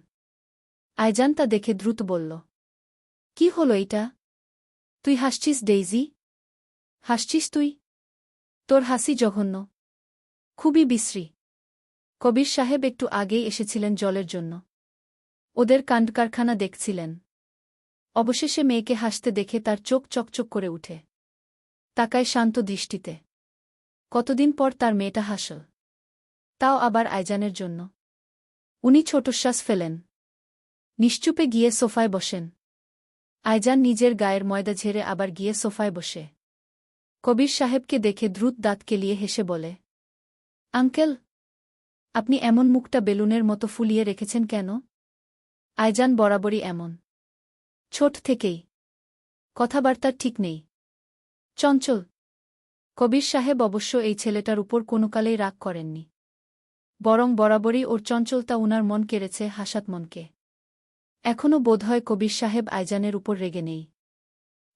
আইজান তা দেখে দ্রুত বলল, কি হলো এইটা? তুই হাসছিস ডেইজি? হাসছিস তুই? তোর হাসি জঘন্য, খুবই বিশ্রী। কবির সাহেব একটু আগেই এসেছিলেন জলের জন্য। ওদের কাণ্ডকারখানা দেখছিলেন। অবশেষে মেয়েকে হাসতে দেখে তার চোখ চকচক করে উঠে। তাকায় শান্ত দৃষ্টিতে। কতদিন পর তার মেয়েটা হাসল, তাও আবার আইজানের জন্য। উনি ছোটশ্বাস ফেলেন। নিশ্চুপে গিয়ে সোফায় বসেন। আইজান নিজের গায়ের ময়দা ঝেড়ে আবার গিয়ে সোফায় বসে। কবির সাহেবকে দেখে দ্রুত দাঁত কেলিয়ে হেসে বলে, আঙ্কেল। আপনি এমন মুখটা বেলুনের মতো ফুলিয়ে রেখেছেন কেন? আয়জান বরাবরই এমন। ছোট থেকেই। কথাবার্তার ঠিক নেই। চঞ্চল। কবির সাহেব অবশ্য এই ছেলেটার উপর কোনোকালেই রাগ করেননি। বরং বরাবরই ওর চঞ্চলতা উনার মন কেড়েছে, হাসাত মনকে। এখনও বোধহয় কবির সাহেব আয়জানের উপর রেগে নেই।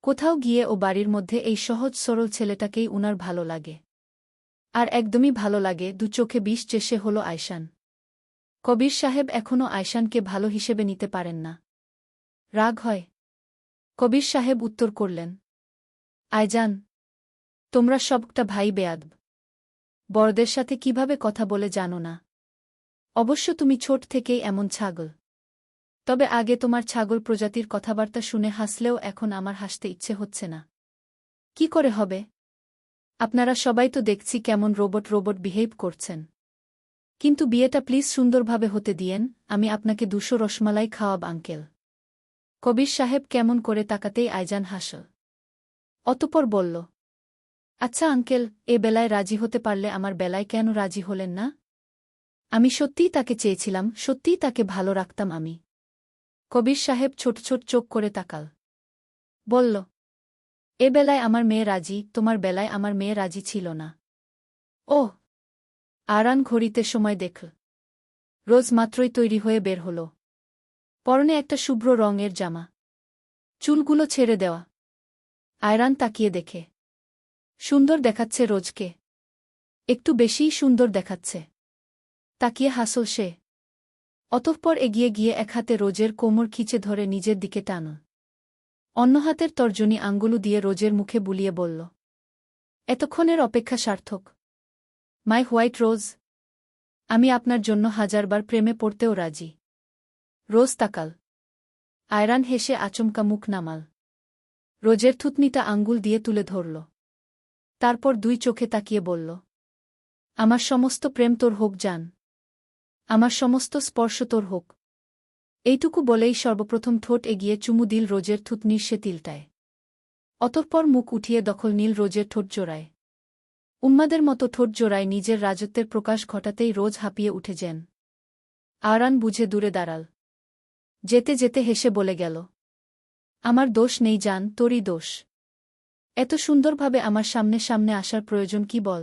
কোথাও গিয়ে ও বাড়ির মধ্যে এই সহজ সরল ছেলেটাকেই উনার ভালো লাগে। আর একদমই ভালো লাগে, দু চোখে বিষ যে সে হল আয়শান। কবির সাহেব এখনও আয়শানকে ভালো হিসেবে নিতে পারেন না। রাগ হয়? কবির সাহেব উত্তর করলেন, আয়জান, তোমরা সবটা ভাই বেয়াদব। বড়দের সাথে কিভাবে কথা বলে জানো না। অবশ্য তুমি ছোট থেকেই এমন ছাগল। তবে আগে তোমার ছাগল প্রজাতির কথাবার্তা শুনে হাসলেও এখন আমার হাসতে ইচ্ছে হচ্ছে না। কি করে হবে? আপনারা সবাই তো দেখছি কেমন রোবট রোবট বিহেভ করছেন। কিন্তু বিয়েটা প্লিজ সুন্দরভাবে হতে দিয়েন, আমি আপনাকে 200 রসমালাই খাওয়াব আঙ্কেল। কবির সাহেব কেমন করে তাকাতেই আয়জান হাসল। অতঃপর বলল, আচ্ছা আঙ্কেল, এ বেলায় রাজি হতে পারলে আমার বেলায় কেন রাজি হলেন না? আমি সত্যিই তাকে চেয়েছিলাম, সত্যিই তাকে ভালো রাখতাম আমি। কবির সাহেব ছোট ছোট চোখ করে তাকাল। বলল, এ বেলায় আমার মেয়ে রাজি, তোমার বেলায় আমার মেয়ে রাজি ছিল না। ওহ! আরান ঘড়িতে সময় দেখল। রোজ মাত্রই তৈরি হয়ে বের হল। পরনে একটা শুভ্র রঙের জামা। চুলগুলো ছেড়ে দেওয়া। আয়রান তাকিয়ে দেখে। সুন্দর দেখাচ্ছে রোজকে। একটু বেশিই সুন্দর দেখাচ্ছে। তাকিয়ে হাসল সে। অতঃপর এগিয়ে গিয়ে এক হাতে রোজের কোমর খিচে ধরে নিজের দিকে টানল। অন্য হাতের তর্জনী আঙ্গুলু দিয়ে রোজের মুখে বুলিয়ে বলল, এতক্ষণের অপেক্ষা সার্থক। মাই হোয়াইট রোজ, আমি আপনার জন্য 1000 বার প্রেমে পড়তেও রাজি। রোজ তাকাল। আয়রান হেসে আচমকা মুখ নামাল। রোজের থুতনিটা আঙ্গুল দিয়ে তুলে ধরল। তারপর 2 চোখে তাকিয়ে বলল, আমার সমস্ত প্রেম তোর হোক জান। আমার সমস্ত স্পর্শ তোর হোক। এইটুকু বলেই সর্বপ্রথম ঠোঁট এগিয়ে চুমু দিল রোজের থুতনির সে তিলটায়। অতঃপর মুখ উঠিয়ে দখল নীল রোজের ঠোঁট জোড়ায়। উন্মাদের মতো ঠোঁট জোড়ায় নিজের রাজত্বের প্রকাশ ঘটাতেই রোজ হাঁপিয়ে উঠে যেন। আরান বুঝে দূরে দাঁড়াল। যেতে যেতে হেসে বলে গেল, আমার দোষ নেই জান, তোরই দোষ। এত সুন্দরভাবে আমার সামনে সামনে আসার প্রয়োজন কি বল?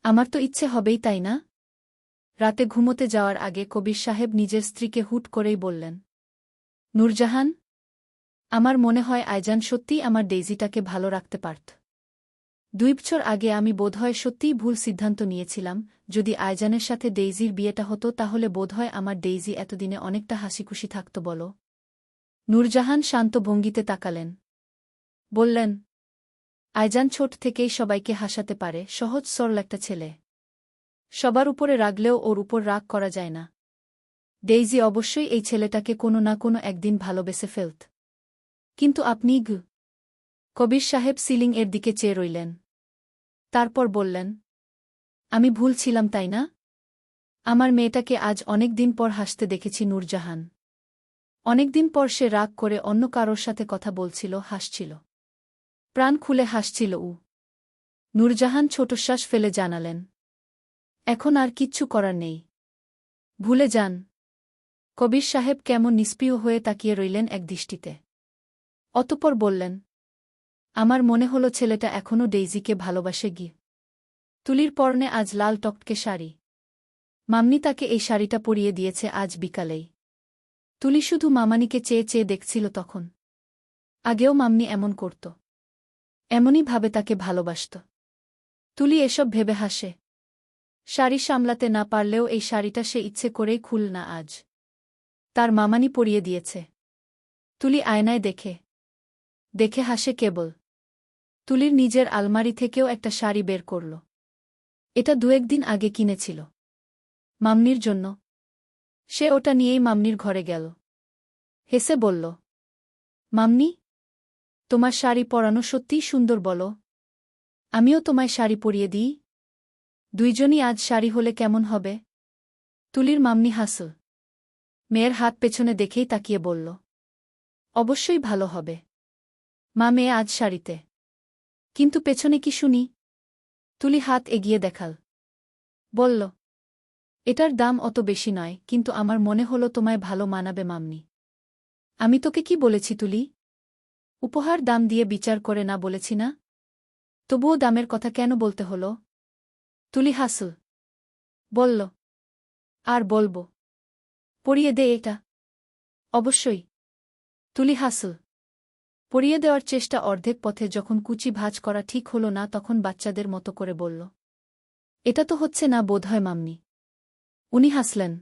আমার তো ইচ্ছে হবেই, তাই না? রাতে ঘুমোতে যাওয়ার আগে কবির সাহেব নিজের স্ত্রীকে হুট করেই বললেন, নূরজাহান, আমার মনে হয় আয়জান সত্যিই আমার ডেইজিটাকে ভালো রাখতে পারত। 2 বছর আগে আমি বোধহয় সত্যিই ভুল সিদ্ধান্ত নিয়েছিলাম। যদি আয়জানের সাথে ডেইজির বিয়েটা হতো তাহলে বোধহয় আমার ডেইজি এতদিনে অনেকটা হাসিখুশি থাকত বলো। নূরজাহান শান্ত ভঙ্গিতে তাকালেন। বললেন, আয়জান ছোট থেকেই সবাইকে হাসাতে পারে, সহজ সরল একটা ছেলে। সবার উপরে রাগলেও ওর উপর রাগ করা যায় না। ডেইজি অবশ্যই এই ছেলেটাকে কোনো না কোনো একদিন ভালোবেসে ফেলত। কিন্তু আপনি কবির সাহেব সিলিং এর দিকে চেয়ে রইলেন। তারপর বললেন, আমি ভুল ছিলাম, তাই না? আমার মেয়েটাকে আজ অনেক দিন পর হাসতে দেখেছি নূরজাহান। অনেকদিন পর সে রাগ করে অন্য কারোর সাথে কথা বলছিল, হাসছিল। প্রাণ খুলে হাসছিল ও। নূরজাহান ছোটশ্বাস ফেলে জানালেন, এখন আর কিচ্ছু করার নেই। ভুলে যান। কবির সাহেব কেমন নিষ্প্রিয় হয়ে তাকিয়ে রইলেন এক দৃষ্টিতে। অতঃপর বললেন, আমার মনে হলো ছেলেটা এখনও ডেইজিকে ভালোবাসে তুলির পরনে আজ লাল টকটকে শাড়ি। মামনি তাকে এই শাড়িটা পরিয়ে দিয়েছে আজ বিকালেই। তুলি শুধু মামানিকে চেয়ে চেয়ে দেখছিল তখন। আগেও মামনি এমন করত। এমনই ভাবে তাকে ভালোবাসত। তুলি এসব ভেবে হাসে। শাড়ি সামলাতে না পারলেও এই শাড়িটা সে ইচ্ছে করেই খুল না আজ। তার মামানি পরিয়ে দিয়েছে। তুলি আয়নায় দেখে দেখে হাসে কেবল। তুলির নিজের আলমারি থেকেও একটা শাড়ি বের করল। এটা 2-1 দিন আগে কিনেছিল মামনির জন্য। সে ওটা নিয়েই মামনির ঘরে গেল। হেসে বলল, মামনি, তোমার শাড়ি পরানো সত্যিই সুন্দর, বলো আমিও তোমায় শাড়ি পরিয়ে দিই। 2 জনই আজ শাড়ি হলে কেমন হবে? তুলির মামনি হাসল। মেয়ের হাত পেছনে দেখেই তাকিয়ে বলল, অবশ্যই ভালো হবে। মা, মেয়ে আজ শাড়িতে। কিন্তু পেছনে কি শুনি? তুলি হাত এগিয়ে দেখাল। বলল, এটার দাম অত বেশি নয়, কিন্তু আমার মনে হলো তোমায় ভালো মানাবে মাম্মি। আমি তোকে কি বলেছি তুলি? উপহার দাম দিয়ে বিচার করে না বলেছি না? তবুও দামের কথা কেন বলতে হলো? তুলি হাসল। বলল, আর বলব। পরিয়ে দে এটা। অবশ্যই। তুলি হাসল। পরিয়ে দেওয়ার চেষ্টা অর্ধেক পথে যখন কুচি ভাঁজ করা ঠিক হল না তখন বাচ্চাদের মতো করে বলল, এটা তো হচ্ছে না বোধহয় মাম্মি। উনি হাসলেন।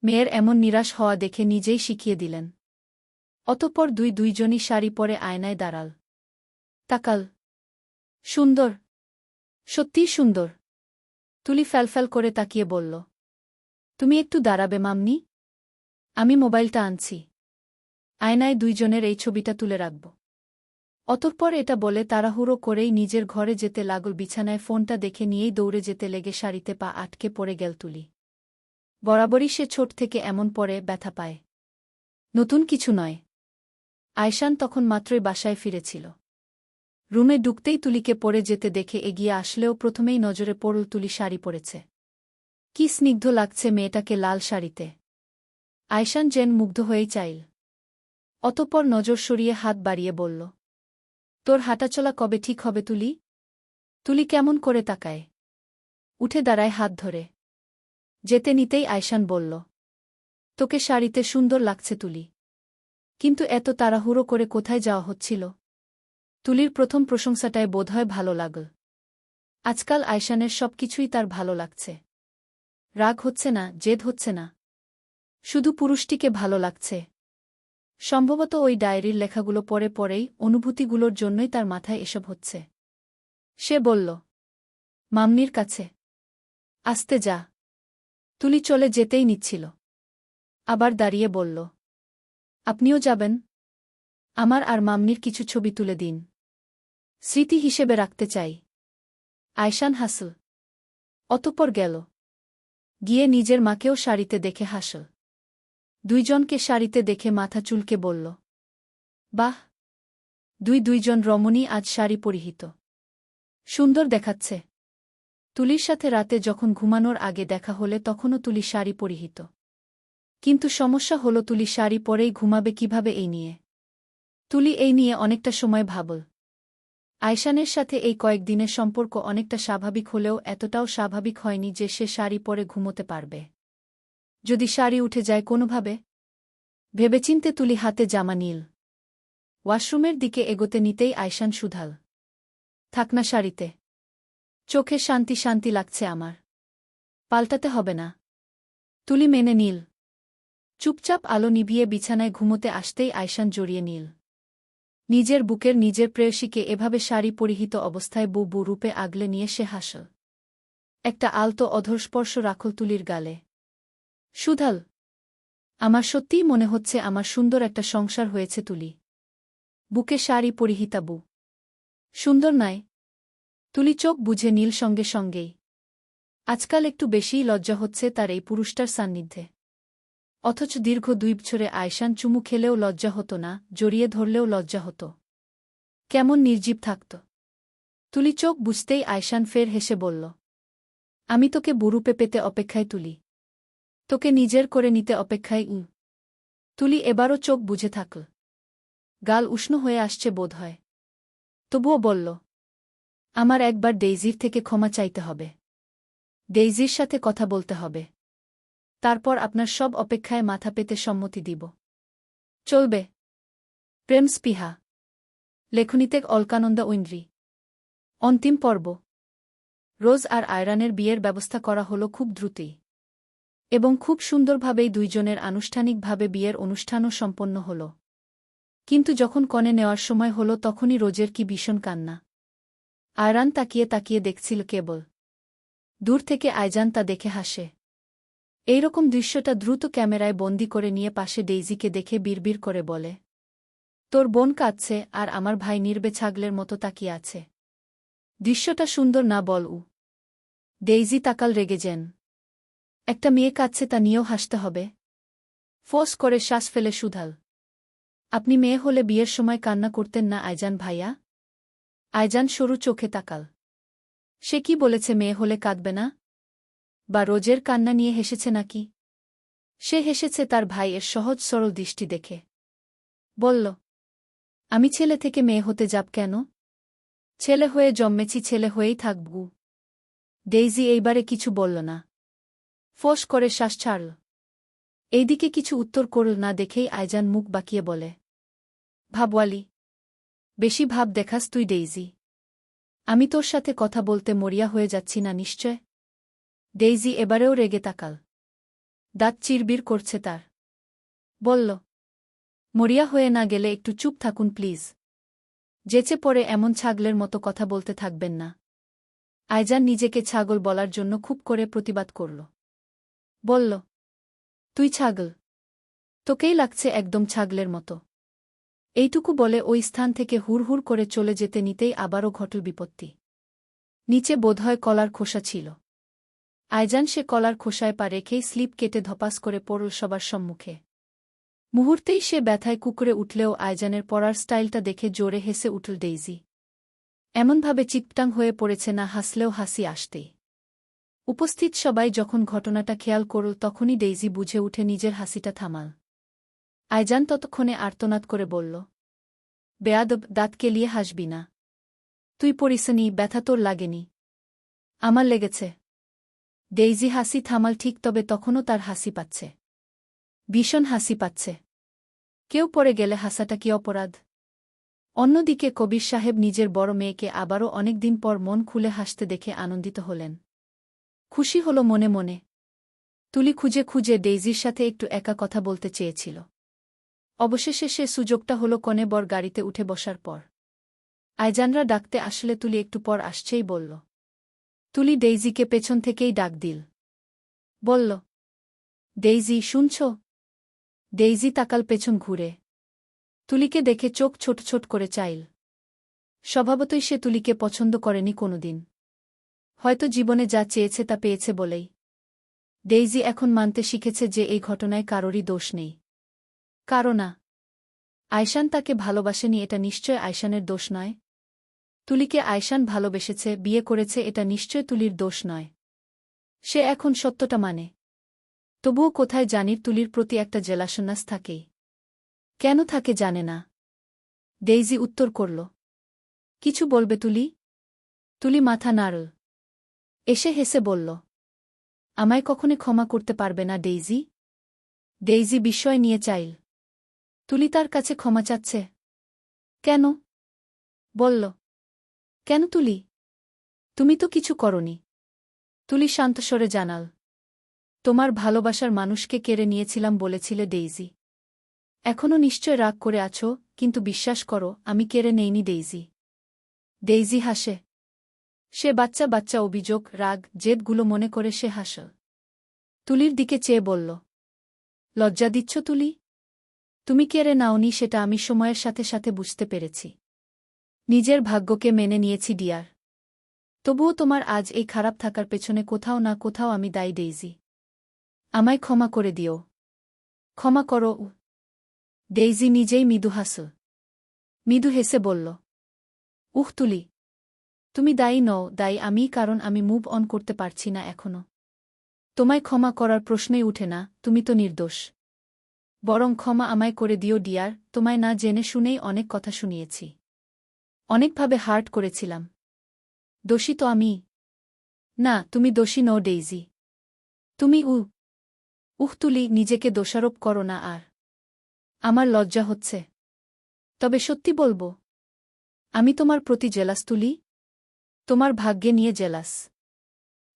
মেয়ের এমন নিরাশ হওয়া দেখে নিজেই শিখিয়ে দিলেন। অতঃপর দুইজনই শাড়ি পরে আয়নায় দাঁড়াল। তাকাল। সুন্দর, সত্যিই সুন্দর। তুলি ফ্যালফ্যাল করে তাকিয়ে বলল, তুমি একটু দাঁড়াবে মাম্মি? আমি মোবাইলটা আনছি। আয়নায় দুইজনের এই ছবিটা তুলে রাখব। অতঃপর এটা বলে তাড়াহুড়ো করেই নিজের ঘরে যেতে লাগল। বিছানায় ফোনটা দেখে নিয়েই দৌড়ে যেতে লেগে শাড়িতে পা আটকে পড়ে গেল তুলি। বরাবরই সে ছোট থেকে এমন পরে ব্যথা পায়। নতুন কিছু নয়। আয়শান তখন মাত্রই বাসায় ফিরেছিল। রুমে ঢুকতেই তুলিকে পড়ে যেতে দেখে এগিয়ে আসলেও প্রথমেই নজরে পড়ল তুলি শাড়ি পরেছে। কি স্নিগ্ধ লাগছে মেয়েটাকে লাল শাড়িতে। আয়শান যেন মুগ্ধ হয়েই চাইল। অতঃপর নজর সরিয়ে হাত বাড়িয়ে বলল, তোর হাঁটাচলা কবে ঠিক হবে তুলি? তুলি কেমন করে তাকায়। উঠে দাঁড়ায় হাত ধরে। যেতে নিতেই আয়শান বলল, তোকে শাড়িতে সুন্দর লাগছে তুলি। কিন্তু এত তাড়াহুড়ো করে কোথায় যাওয়া হচ্ছিল? তুলির প্রথম প্রশংসাটায় বোধহয় ভালো লাগল। আজকাল আয়শানের সবকিছুই তার ভালো লাগছে। রাগ হচ্ছে না, জেদ হচ্ছে না। শুধু পুরুষটিকে ভালো লাগছে। সম্ভবত ওই ডায়েরির লেখাগুলো পড়ে পড়েই অনুভূতিগুলোর জন্যই তার মাথায় এসব হচ্ছে। সে বলল, মাম্মির কাছে। আস্তে যা। তুলি চলে যেতেই নিচ্ছিল। আবার দাঁড়িয়ে বলল, আপনিও যাবেন? আমার আর মাম্মির কিছু ছবি তুলে দিন। স্মৃতি হিসেবে রাখতে চাই। আয়শান হাসল। অতঃপর গেল। গিয়ে নিজের মাকেও শাড়িতে দেখে হাসল। দুইজনকে শাড়িতে দেখে মাথা চুলকে বলল, বাহ, দুইজন রমণী আজ শাড়ি পরিহিত। সুন্দর দেখাচ্ছে। তুলির সাথে রাতে যখন ঘুমানোর আগে দেখা হলে তখনও তুলি শাড়ি পরিহিত। কিন্তু সমস্যা হলো তুলি শাড়ি পরেই ঘুমাবে কিভাবে এই নিয়ে। তুলি এই নিয়ে অনেকটা সময় ভাবল। আয়শানের সাথে এই কয়েকদিনের সম্পর্ক অনেকটা স্বাভাবিক হলেও এতটাও স্বাভাবিক হয়নি যে সে শাড়ি পরে ঘুমোতে পারবে। যদি শাড়ি উঠে যায় কোনোভাবে? ভেবেচিন্তে তুলি হাতে জামা নিল। ওয়াশরুমের দিকে এগোতে নিতেই আয়শান শুধাল, থাক না শাড়িতে। চোখে শান্তি শান্তি লাগছে আমার। পাল্টাতে হবে না। তুলি মেনে নিল। চুপচাপ আলো নিভিয়ে বিছানায় ঘুমোতে আসতেই আয়শান জড়িয়ে নিল। নিজের বুকের নিজের প্রেয়সীকে এভাবে শাড়ি পরিহিত অবস্থায় বু রূপে আগলে নিয়ে সে হাসল। একটা আলতো অধরস্পর্শ রাখল তুলির গালে। শুধাল, আমার সত্যিই মনে হচ্ছে আমার সুন্দর একটা সংসার হয়েছে তুলি। বুকে শাড়ি পরিহিতা বু সুন্দর নয়? তুলি চোখ বুঝে নীল সঙ্গে সঙ্গেই। আজকাল একটু বেশিই লজ্জা হচ্ছে তার এই পুরুষটার সান্নিধ্যে। অথচ দীর্ঘ 2 বছরে আয়শান চুমু খেলেও লজ্জা হতো না, জড়িয়ে ধরলেও লজ্জা হতো। কেমন নির্জীব থাকত। তুলি চোখ বুঝতেই আয়শান ফের হেসে বলল, আমি তোকে বুরুপে পেতে অপেক্ষায় তুলি। তোকে নিজের করে নিতে অপেক্ষায়। তুলি এবারও চোখ বুঝে থাকল। গাল উষ্ণ হয়ে আসছে বোধহয়। তবুও বলল, আমার একবার ডেইজির থেকে ক্ষমা চাইতে হবে। ডেইজির সাথে কথা বলতে হবে। তারপর আপনার সব অপেক্ষায় মাথা পেতে সম্মতি দিব। চলবে? প্রেম স্পৃহা। লেখনীতে অলকানন্দা উইন্ড্রি। অন্তিম পর্ব। রোজ আর আয়রানের বিয়ের ব্যবস্থা করা হলো খুব দ্রুতই। এবং খুব সুন্দরভাবেই দুইজনের আনুষ্ঠানিকভাবে বিয়ের অনুষ্ঠানও সম্পন্ন হল। কিন্তু যখন কনে নেওয়ার সময় হল তখনই রোজের কি ভীষণ কান্না। আয়রান তাকিয়ে তাকিয়ে দেখছিল কেবল। দূর থেকে আয়জান তা দেখে হাসে। এইরকম দৃশ্যটা দ্রুত ক্যামেরায় বন্দি করে নিয়ে পাশে ডেইজিকে দেখে বিড়বিড় করে বলে, তোর বোন কাঁদছে আর আমার ভাই নির্বে ছাগলের মতো তাকিয়ে আছে। দৃশ্যটা সুন্দর না বল? ডেইজি তাকাল রেগে যেন। একটা মেয়ে কাঁদছে তা নিয়েও হাসতে হবে? ফোঁস করে শ্বাস ফেলে শুধাল, আপনি মেয়ে হলে বিয়ের সময় কান্না করতেন না আয়জান ভাইয়া? আয়জান সরু চোখে তাকাল। সে কি বলেছে মেয়ে হলে কাঁদবে না? বা রোজের কান্না নিয়ে হেসেছে নাকি? সে হেসেছে তার ভাইয়ের সহজ সরল দৃষ্টি দেখে। বলল, আমি ছেলে থেকে মেয়ে হতে যাব কেন? ছেলে হয়ে জন্মেছি, ছেলে হয়েই থাকবু। ডেইজি এইবারে কিছু বলল না। ফোঁস করে শ্বাস ছাড়ল। এইদিকে কিছু উত্তর করল না দেখেই আইজান মুখ বাঁকিয়ে বলে, ভাবওয়ালি, বেশি ভাব দেখাস তুই ডেইজি। আমি তোর সাথে কথা বলতে মরিয়া হয়ে যাচ্ছি না নিশ্চয়? ডেইজি এবারেও রেগে তাকাল। দাঁত চিরবির করছে তার। বলল, মরিয়া হয়ে না গেলে একটু চুপ থাকুন প্লিজ। যেচে পড়ে এমন ছাগলের মতো কথা বলতে থাকবেন না। আইজান নিজেকে ছাগল বলার জন্য খুব করে প্রতিবাদ করল। বলল, তুই ছাগল? তোকেই লাগছে একদম ছাগলের মতো। এইটুকু বলে ওই স্থান থেকে হুড়হুড় করে চলে যেতে নিতেই আবারও ঘটল বিপত্তি। নিচে বোধহয় কলার খোসা ছিল। আইজান সে কলার খোসায় পা রেখেই স্লিপ কেটে ধপাস করে পড়ল সবার সম্মুখে। মুহূর্তেই সে ব্যথায় কুকুরে উঠলেও আইজানের পড়ার স্টাইলটা দেখে জোরে হেসে উঠল ডেইজি। এমনভাবে চিৎটাং হয়ে পড়েছে না হাসলেও হাসি আসতেই। উপস্থিত সবাই যখন ঘটনাটা খেয়াল করল তখনই ডেইজি বুঝে উঠে নিজের হাসিটা থামাল। আইজান ততক্ষণে আর্তনাদ করে বলল, বেয়াদব, দাঁত কেলিয়ে হাসবি না। তুই পড়িসনি, ব্যথা তোর লাগেনি। আমার লেগেছে। ডেইজি হাসি থামাল ঠিক, তবে তখনও তার হাসি পাচ্ছে। ভীষণ হাসি পাচ্ছে। কেউ পড়ে গেলে হাসাটা কি অপরাধ? অন্যদিকে কবির সাহেব নিজের বড় মেয়েকে আবারও অনেকদিন পর মন খুলে হাসতে দেখে আনন্দিত হলেন। খুশি হল মনে মনে। তুলি খুঁজে খুঁজে ডেইজির সাথে একটু একা কথা বলতে চেয়েছিল। অবশেষে সে সুযোগটা হল কনে বর গাড়িতে উঠে বসার পর। আইজানরা ডাকতে আসলে তুলি একটু পর আসছেই বলল। তুলি ডেইজিকে পেছন থেকেই ডাক দিল। বলল, ডেইজি, শুনছ? ডেইজি তাকাল পেছন ঘুরে। তুলিকে দেখে চোখ ছোট ছোট করে চাইল। স্বভাবতই সে তুলিকে পছন্দ করেনি কোনোদিন। হয়তো জীবনে যা চেয়েছে তা পেয়েছে বলেই। ডেইজি এখন মানতে শিখেছে যে এই ঘটনায় কারোরই দোষ নেই। কারো না। আয়শান তাকে ভালোবাসেনি, এটা নিশ্চয় আয়শানের দোষ নয়। তুলিকে আয়শান ভালোবেসেছে, বিয়ে করেছে, এটা নিশ্চয় তুলির দোষ নয়। সে এখন সত্যটা মানে। তবুও কোথায় জানির তুলির প্রতি একটা জেলাসন্ন্যাস থাকেই। কেন থাকে জানে না। ডেইজি উত্তর করল, কিছু বলবে তুলি? তুলি মাথা নাড়ল। এসে হেসে বলল, আমায় কখনো ক্ষমা করতে পারবে না ডেইজি? ডেইজি বিস্ময় নিয়ে চাইল। তুলি তার কাছে ক্ষমা চাচ্ছে? কেন? বলল, কেন তুলি? তুমি তো কিছু করনি। তুলি শান্তস্বরে জানাল, তোমার ভালোবাসার মানুষকে কেড়ে নিয়েছিলাম বলেছিলে ডেইজি। এখনও নিশ্চয় রাগ করে আছো, কিন্তু বিশ্বাস করো আমি কেড়ে নেইনি ডেইজি। ডেইজি হাসে। সে বাচ্চা বাচ্চা অভিযোগ, রাগ, জেদগুলো মনে করে সে হাসল। তুলির দিকে চেয়ে বলল, লজ্জা দিচ্ছ তুলি? তুমি কেড়ে নাওনি সেটা আমি সময়ের সাথে সাথে বুঝতে পেরেছি। নিজের ভাগ্যকে মেনে নিয়েছি ডিয়ার। তবুও তোমার আজ এই খারাপ থাকার পেছনে কোথাও না কোথাও আমি দায়ী ডেইজি। আমায় ক্ষমা করে দিও। ক্ষমা করো। ডেইজি নিজেই মৃদু হাসল। মৃদু হেসে বলল, তুলি, তুমি দায়ী নও, দায়ী আমি, কারণ আমি মুভ অন করতে পারছি না এখনো। তোমায় ক্ষমা করার প্রশ্নই উঠে না, তুমি তো নির্দোষ। বরং ক্ষমা আমায় করে দিও ডিয়ার, তোমায় না জেনে শুনেই অনেক কথা শুনিয়েছি। অনেকভাবে হার্ট করেছিলাম। দোষী তো আমি। না, তুমি দোষী নও ডেইজি। তুমি তুলি, নিজেকে দোষারোপ করো না আর। আমার লজ্জা হচ্ছে। তবে সত্যি বলবো, আমি তোমার প্রতি জেলাস তুলি। তোমার ভাগ্যে নিয়ে জেলাস।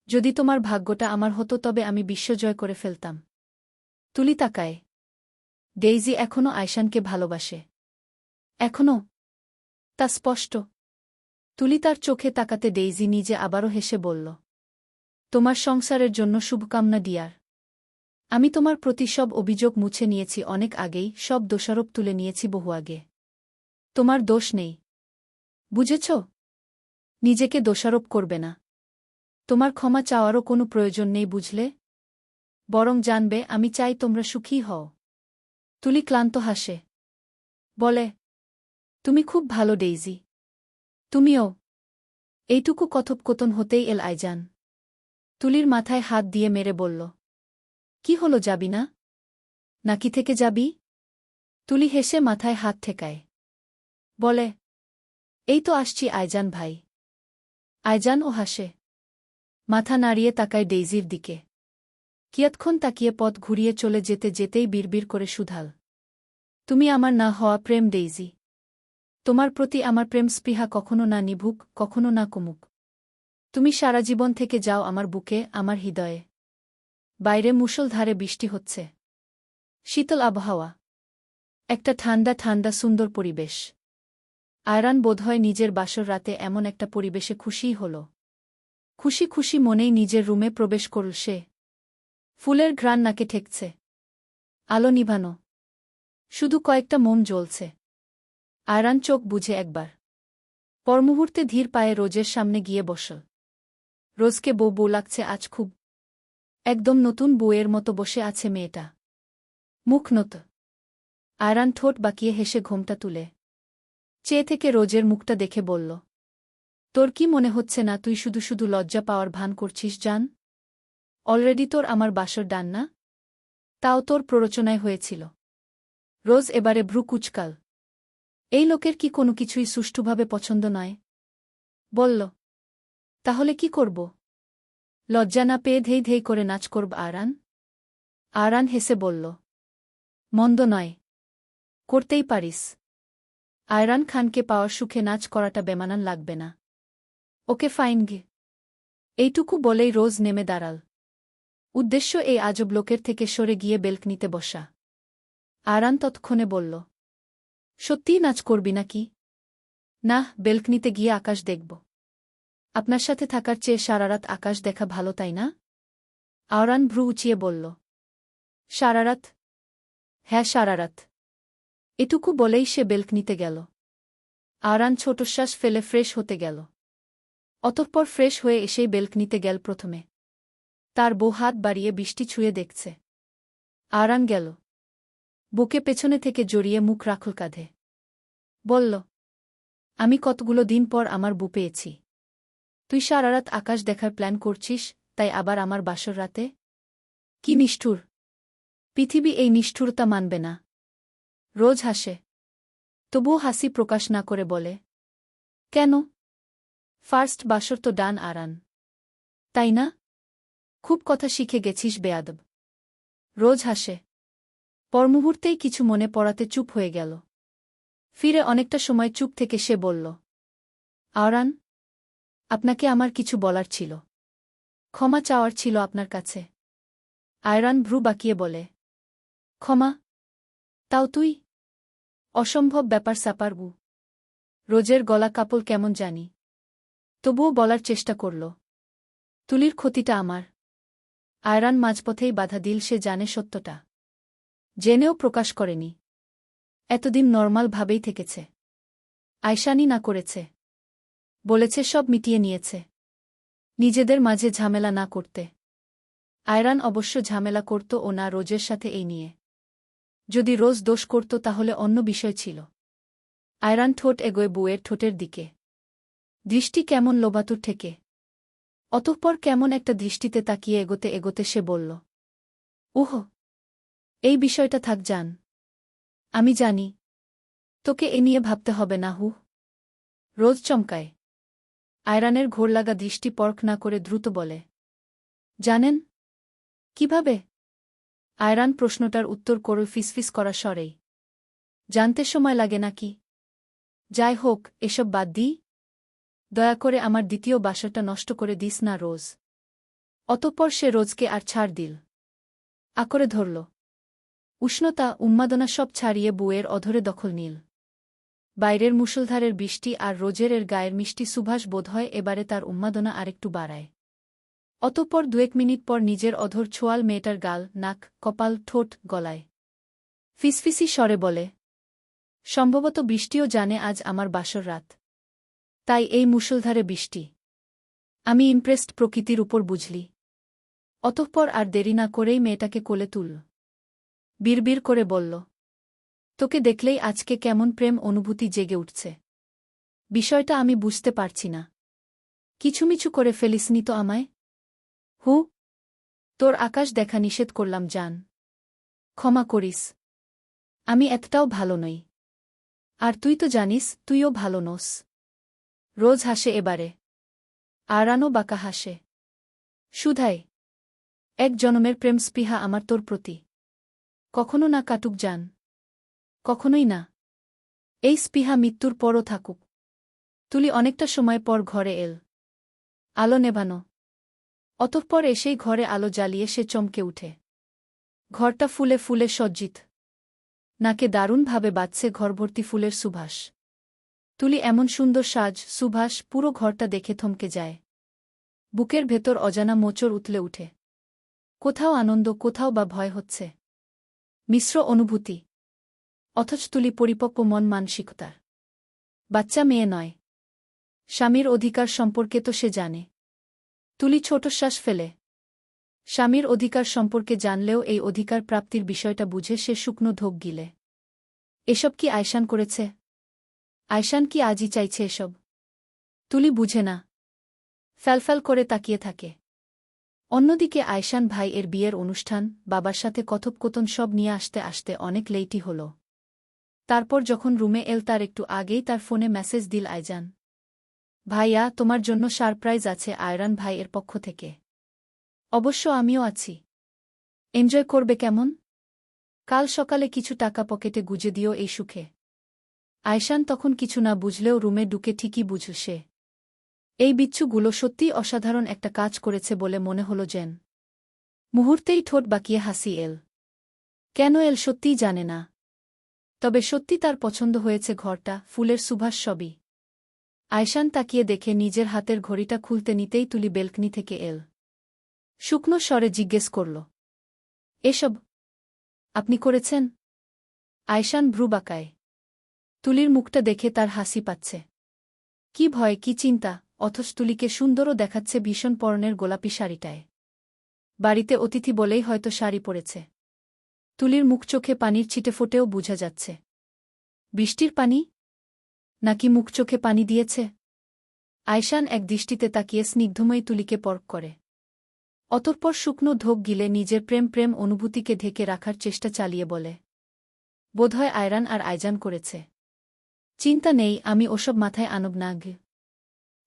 যদি তোমার ভাগ্যটা আমার হতো তবে আমি বিশ্বজয় করে ফেলতাম। তুলি তাকায়। ডেইজি এখনও আয়শানকে ভালোবাসে। এখনও? তা স্পষ্ট। তুলি তার চোখে তাকাতে ডেইজি নিজে আবারও হেসে বলল, তোমার সংসারের জন্য শুভকামনা ডিয়ার। আমি তোমার প্রতি সব অভিযোগ মুছে নিয়েছি অনেক আগেই, সব দোষারোপ তুলে নিয়েছি বহু আগে। তোমার দোষ নেই। বুঝেছ? নিজেকে দোষারোপ করবে না। তোমার ক্ষমা চাওয়ারও কোনো প্রয়োজন নেই, বুঝলে? বরং জানবে আমি চাই তোমরা সুখী হও। তুলি ক্লান্ত হাসে। বলে, তুমি খুব ভালো ডেইজি। তুমিও। এইটুকু কথোপকথন হতেই এল আইজান। তুলির মাথায় হাত দিয়ে মেরে বলল, কি হলো, যাবি না? নাকি থেকে যাবি? তুলি হেসে মাথায় হাত ঠেকায়। বলে, এই তো আসছি আইজান ভাই। আইজান ও হাসে। মাথা নাড়িয়ে তাকায় ডেইজির দিকে। কিয়ৎক্ষণ তাকিয়ে পথ ঘুরিয়ে চলে যেতে যেতেই বিড়বিড় করে শুধাল, তুমি আমার না হওয়া প্রেম ডেইজি। তোমার প্রতি আমার প্রেম স্পৃহা কখনো না নিভুক, কখনো না কমুক। তুমি সারা জীবন থেকে যাও আমার বুকে, আমার হৃদয়ে। বাইরে মুষলধারে বৃষ্টি হচ্ছে। শীতল আবহাওয়া। একটা ঠান্ডা ঠান্ডা সুন্দর পরিবেশ। আয়রান বোধহয় নিজের বাসর রাতে এমন একটা পরিবেশে খুশিই হল। খুশি খুশি মনেই নিজের রুমে প্রবেশ করল সে। ফুলের ঘ্রাণ নাকে ঠেকছে। আলো নিভানো। শুধু কয়েকটা মোম জ্বলছে। আয়রান চোখ বুঝে একবার। পরমুহূর্তে ধীর পায়ে রোজের সামনে গিয়ে বসল। রোজকে বউ বউ লাগছে আজ খুব। একদম নতুন বউয়ের মতো বসে আছে মেয়েটা। মুখ নত। আয়রান ঠোঁট বাঁকিয়ে হেসে ঘোমটা তুলে চেয়ে থেকে রোজের মুখটা দেখে বলল, তোর কি মনে হচ্ছে না তুই শুধু শুধু লজ্জা পাওয়ার ভান করছিস জান? অলরেডি তোর আমার বাসর ডান না? তাও তোর প্ররোচনায় হয়েছিল। রোজ এবারে ভ্রু কুচকাল। এই লোকের কি কোনো কিছুই সুষ্ঠুভাবে পছন্দ নয়? বলল, তাহলে কি করব? লজ্জা না পেয়ে ধেই ধেই করে নাচ করব আয়রান? আয়রান হেসে বলল, মন্দ নয়। করতেই পারিস। আয়রান খানকে পাওয়ার সুখে নাচ করাটা বেমানান লাগবে না। ওকে ফাইন গে। এইটুকু বলেই রোজ নেমে দাঁড়াল। উদ্দেশ্য এই আজব লোকের থেকে সরে গিয়ে বেলকনিতে বসা। আয়রান তৎক্ষণে বলল, সত্যিই নাচ করবি নাকি? না, বেলকনিতে গিয়ে আকাশ দেখব। আপনার সাথে থাকার চেয়ে সারারাত আকাশ দেখা ভালো, তাই না? আয়রান ভ্রু উঁচিয়ে বলল, সারারাত? হ্যাঁ, সারারাত। এটুকু বলেই সে বেলকনিতে গেল। আয়রান ছোটশ্বাস ফেলে ফ্রেশ হতে গেল। অতঃপর ফ্রেশ হয়ে এসেই বেলকনিতে গেল প্রথমে। তার বউ হাত বাড়িয়ে বৃষ্টি ছুঁয়ে দেখছে। আয়রান গেল। বুকে পেছনে থেকে জড়িয়ে মুখ রাখল কাঁধে। বলল, আমি কতগুলো দিন পর আমার বউ পেয়েছি। তুই সারারাত আকাশ দেখার প্ল্যান করছিস, তাই আবার আমার বাসর রাতে? কি নিষ্ঠুর! পৃথিবী এই নিষ্ঠুরতা মানবে না। রোজ হাসে। তবুও হাসি প্রকাশ না করে বলে, কেন? ফার্স্ট বাসর তো ডান আরান, তাই না? খুব কথা শিখে গেছিস বেয়াদব। রোজ হাসে। পরমুহূর্তেই কিছু মনে পড়াতে চুপ হয়ে গেল। ফিরে অনেকটা সময় চুপ থেকে সে বলল, আরান, আপনাকে আমার কিছু বলার ছিল। ক্ষমা চাওয়ার ছিল আপনার কাছে। আয়রান ভ্রু বাঁকিয়ে বলে, ক্ষমা? তাও তুই? অসম্ভব ব্যাপার স্যাপার। রোজের গলা কাপল কেমন জানি। তবুও বলার চেষ্টা করল, তুলির ক্ষতিটা আমার। আয়রান মাঝপথেই বাধা দিল, সে জানে সত্যটা। জেনেও প্রকাশ করেনি। এতদিন নর্মাল ভাবেই থেকেছে। আয়শানি না করেছে। বলেছে সব মিটিয়ে নিয়েছে। নিজেদের মাঝে ঝামেলা না করতে। আয়রান অবশ্য ঝামেলা করত ও না রোজের সাথে এই নিয়ে। যদি রোজ দোষ করত তাহলে অন্য বিষয় ছিল। আয়রান ঠোঁট এগোয় বউয়ের ঠোঁটের দিকে। দৃষ্টি কেমন লোভাতুর ঠেকে। অতঃপর কেমন একটা দৃষ্টিতে তাকিয়ে এগোতে এগোতে সে বলল, উহ, এই বিষয়টা থাক জান। আমি জানি। তোকে এ নিয়ে ভাবতে হবে না। রোজ চমকায়। আয়রানের ঘোরলাগা দৃষ্টি পরখ না করে দ্রুত বলে, জানেন? কিভাবে? আয়রান প্রশ্নটার উত্তর করল ফিসফিস করা স্বরেই। জানতে সময় লাগে নাকি? যাই হোক, এসব বাদ দিই। দয়া করে আমার দ্বিতীয় বাসরটা নষ্ট করে দিস না রোজ। অতঃপর সে রোজকে আর ছাড় দিল। আকরে ধরল। উষ্ণতা উন্মাদনা সব ছাড়িয়ে বউয়ের অধরে দখল নিল। বাইরের মুষলধারের বৃষ্টি আর রোজের গায়ের মিষ্টি সুভাষ বোধহয় এবারে তার উন্মাদনা আরেকটু বাড়ায়। অতঃপর 2-1 মিনিট পর নিজের অধর ছোয়াল মেয়েটার গাল, নাক, কপাল, ঠোঁট, গলায়। ফিসফিসি স্বরে বলে, সম্ভবত বৃষ্টিও জানে আজ আমার বাসর রাত। তাই এই মুষলধারে বৃষ্টি। আমি ইমপ্রেসড প্রকৃতির উপর, বুঝলি? অতঃপর আর দেরি না করেই মেয়েটাকে কোলে তুলল। বিড়বিড় করে বলল, তোকে দেখলেই আজকে কেমন প্রেম অনুভূতি জেগে উঠছে। বিষয়টা আমি বুঝতে পারছি না। কিছুমিছু করে ফেলিসনি তো আমায়? হু, তোর আকাশ দেখা নিষেধ করলাম জান। ক্ষমা করিস। আমি এতটাও ভালো নই। আর তুই তো জানিস তুইও ভালো নোস। রোজ হাসে এবারে। আরানো বাঁকা হাসে। সুধাই। এক জনমের প্রেম স্পৃহা আমার তোর প্রতি। কখনো না কাটুক জান। কখনোই না। এই স্পৃহা মৃত্যুর পরও থাকুক। তুলি অনেকটা সময় পর ঘরে এল। আলো নেভানো। অতঃপর এসেই ঘরে আলো জ্বালিয়ে সে চমকে উঠে। ঘরটা ফুলে ফুলে সজ্জিত। নাকে দারুণভাবে বাজছে ঘরভর্তি ফুলের সুবাস। তুলি এমন সুন্দর সাজ সুবাস পুরো ঘরটা দেখে থমকে যায়। বুকের ভেতর অজানা মোচড় উতলে উঠে। কোথাও আনন্দ কোথাও বা ভয় হচ্ছে। মিশ্র অনুভূতি। অথচ তুলি পরিপক্ব মন মানসিকতার। বাচ্চা মেয়ে নয়। স্বামীর অধিকার সম্পর্কে তো সে জানে। তুলি ছোট শ্বাস ফেলে। স্বামীর অধিকার সম্পর্কে জানলেও এই অধিকার প্রাপ্তির বিষয়টা বুঝে সে শুকনো ঢোক গিলে। এসব কি আয়শান করেছে? আয়শান কি আজই চাইছে এসব? তুলি বুঝে না। ফ্যালফ্যাল করে তাকিয়ে থাকে। অন্যদিকে আয়শান ভাই এর বিয়ের অনুষ্ঠান বাবার সাথে কথোপকথন সব নিয়ে আসতে আসতে অনেক লেটই হল। তারপর যখন রুমে এল তার একটু আগেই তার ফোনে মেসেজ দিল আইজান। ভাইয়া তোমার জন্য সারপ্রাইজ আছে আয়রান ভাই এর পক্ষ থেকে। অবশ্য আমিও আছি। এনজয় করবে কেমন? কাল সকালে কিছু টাকা পকেটে গুজে দিও এই সুখে। আয়শান তখন কিছু না বুঝলেও রুমে ঢুকে ঠিকই বুঝল সে। এই বিচ্ছুগুলো সত্যিই অসাধারণ একটা কাজ করেছে বলে মনে হল যেন। মুহূর্তেই ঠোঁট বাঁকিয়ে হাসি এল। কেন এল সত্যিই জানে না। তবে সত্যি তার পছন্দ হয়েছে ঘরটা ফুলের সুবাস সবই। আয়শান তাকিয়ে দেখে নিজের হাতের ঘড়িটা খুলতে নিতেই তুলি বেলকনি থেকে এল। শুকনো স্বরে জিজ্ঞেস করল। এসব আপনি করেছেন? আয়শান ভ্রু বাঁকায়। তুলির মুখটা দেখে তার হাসি পাচ্ছে। কি ভয় কি চিন্তা অথচ তুলিকে সুন্দরও দেখাচ্ছে ভীষণ পরনের গোলাপি শাড়িটায়। বাড়িতে অতিথি বলেই হয়তো শাড়ি পরেছে। তুলির মুখ চোখে পানির ছিটে ফোটেও বোঝা যাচ্ছে। বৃষ্টির পানি? নাকি মুখ চোখে পানি দিয়েছে? আয়শান এক দৃষ্টিতে তাকিয়ে স্নিগ্ধময়ী তুলিকে পরখ করে। অতঃপর শুকনো ঢোক গিলে নিজের প্রেম প্রেম অনুভূতিকে ঢেকে রাখার চেষ্টা চালিয়ে বলে। বোধহয় আয়রান আর আয়জান করেছে। চিন্তা নেই আমি ওসব মাথায় আনব না গে।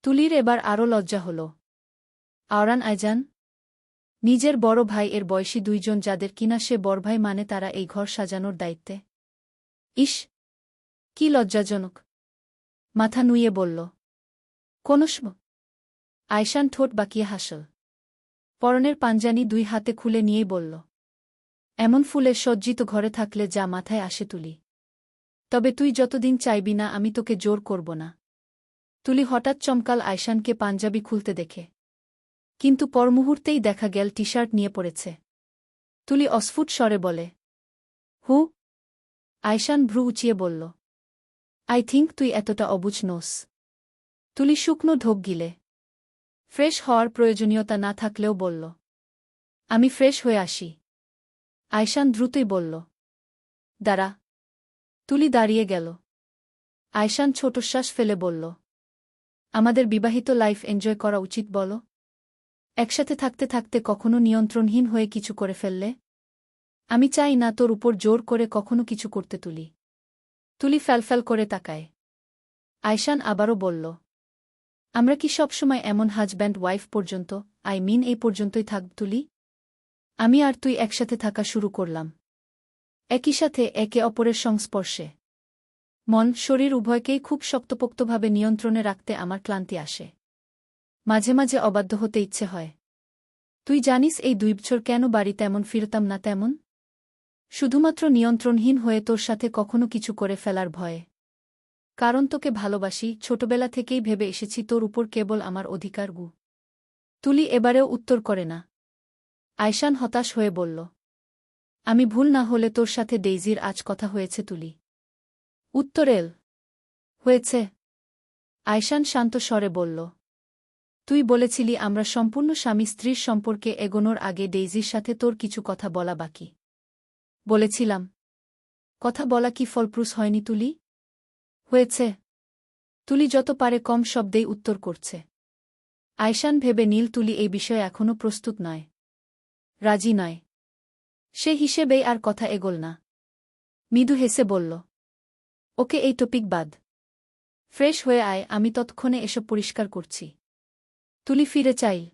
তুলির এবার আরও লজ্জা হল। আওরান আয়জান? নিজের বড় ভাই এর বয়সী দুইজন যাদের কিনা সে বড়ভাই মানে তারা এই ঘর সাজানোর দায়িত্বে। ইস! কি লজ্জাজনক। মাথা নুইয়ে বলল। কোনস্ম? আয়শান ঠোঁট বাঁকিয়ে হাসল। পরনের পাঞ্জানি দুই হাতে খুলে নিয়েই বলল। এমন ফুলে সজ্জিত ঘরে থাকলে যা মাথায় আসে তুলি। তবে তুই যতদিন চাইবি না আমি তোকে জোর করব না। তুলি হঠাৎ চমকাল আয়শানকে পাঞ্জাবি খুলতে দেখে। কিন্তু পর মুহূর্তেই দেখা গেল টি শার্ট নিয়ে পড়েছে। তুলি অস্ফুট স্বরে বলে। হু? আয়শান ভ্রু উঁচিয়ে বলল। আই থিঙ্ক তুই এতটা অবুঝ নোস। তুলি শুকনো ঢোক গিলে। ফ্রেশ হওয়ার প্রয়োজনীয়তা না থাকলেও বলল। আমি ফ্রেশ হয়ে আসি। আয়শান দ্রুতই বলল। দাঁড়া। তুলি দাঁড়িয়ে গেল। আয়শান ছোটশ্বাস ফেলে বলল। আমাদের বিবাহিত লাইফ এনজয় করা উচিত বলো? একসাথে থাকতে থাকতে কখনো নিয়ন্ত্রণহীন হয়ে কিছু করে ফেললে? আমি চাই না তোর উপর জোর করে কখনো কিছু করতে তুলি। তুলি ফ্যালফ্যাল করে তাকায়। আয়শান আবারও বলল। আমরা কি সবসময় এমন হাজব্যান্ড ওয়াইফ পর্যন্ত আই মিন এই পর্যন্তই থাকব তুলি? আমি আর তুই একসাথে থাকা শুরু করলাম। একই সাথে একে অপরের সংস্পর্শে। মন শরীর উভয়কেই খুব শক্তপোক্তভাবে নিয়ন্ত্রণে রাখতে আমার ক্লান্তি আসে। মাঝে মাঝে অবাধ্য হতে ইচ্ছে হয়। তুই জানিস এই 2 বছর কেন বাড়ি তেমন ফিরতাম না তেমন? শুধুমাত্র নিয়ন্ত্রণহীন হয়ে তোর সাথে কখনো কিছু করে ফেলার ভয়ে। কারণ তোকে ভালোবাসি ছোটবেলা থেকেই ভেবে এসেছি তোর উপর কেবল আমার অধিকার গু। তুলি এবারেও উত্তর করে না। আয়শান হতাশ হয়ে বলল। আমি ভুল না হলে তোর সাথে ডেইজির আজ কথা হয়েছে তুলি? উত্তর এল। হয়েছে। আয়শান শান্ত স্বরে বলল। তুই বলেছিলি আমরা সম্পূর্ণ স্বামী স্ত্রীর সম্পর্কে এগোনোর আগে ডেইজির সাথে তোর কিছু কথা বলা বাকি। বলেছিলাম। কথা বলা কি ফলপ্রসূ হয়নি তুলি? হয়েছে। তুলি যত পারে কম শব্দেই উত্তর করছে। আয়শান ভেবে নীল তুলি এই বিষয়ে এখনও প্রস্তুত নয়, রাজি নয়। সে হিসেবেই আর কথা এগোল না। মৃদু হেসে বলল, ওকে, এই টপিক বাদ। ফ্রেশ হয়ে আয়, আমি তৎক্ষণে এসব পরিষ্কার করছি। তুলি ফিরে চাইল।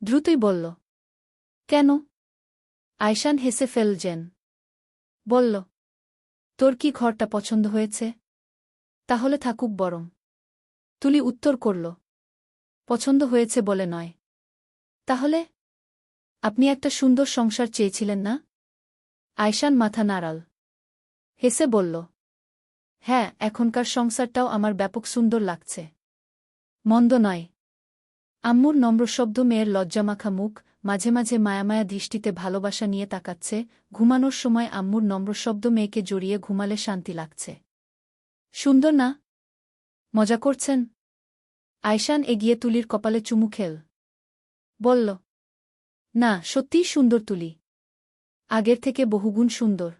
দ্রুতই বলল, কেন? আয়শান হেসে ফেল যেন। বলল, তোর কি ঘরটা পছন্দ হয়েছে? তাহলে থাকুক বরং। তুলি উত্তর করল, পছন্দ হয়েছে বলে নয়। তাহলে? আপনি একটা সুন্দর সংসার চেয়েছিলেন না? আয়শান মাথা নাড়াল। হেসে বলল, হ্যাঁ, এখনকার সংসারটাও আমার ব্যাপক সুন্দর লাগছে। মন্দ নয়। আম্মুর নম্র শব্দ, মেয়ের লজ্জামাখা মুখ, মাঝে মাঝে মায়ামায়া দৃষ্টিতে ভালোবাসা নিয়ে তাকাচ্ছে, ঘুমানোর সময় আম্মুর নম্র শব্দ, মেয়েকে জড়িয়ে ঘুমালে শান্তি লাগছে। সুন্দর না? মজা করছেন? আয়শান এগিয়ে তুলির কপালে চুমু খেল। বলল, না, সত্যিই সুন্দর তুলি। আগের থেকে বহুগুণ সুন্দর।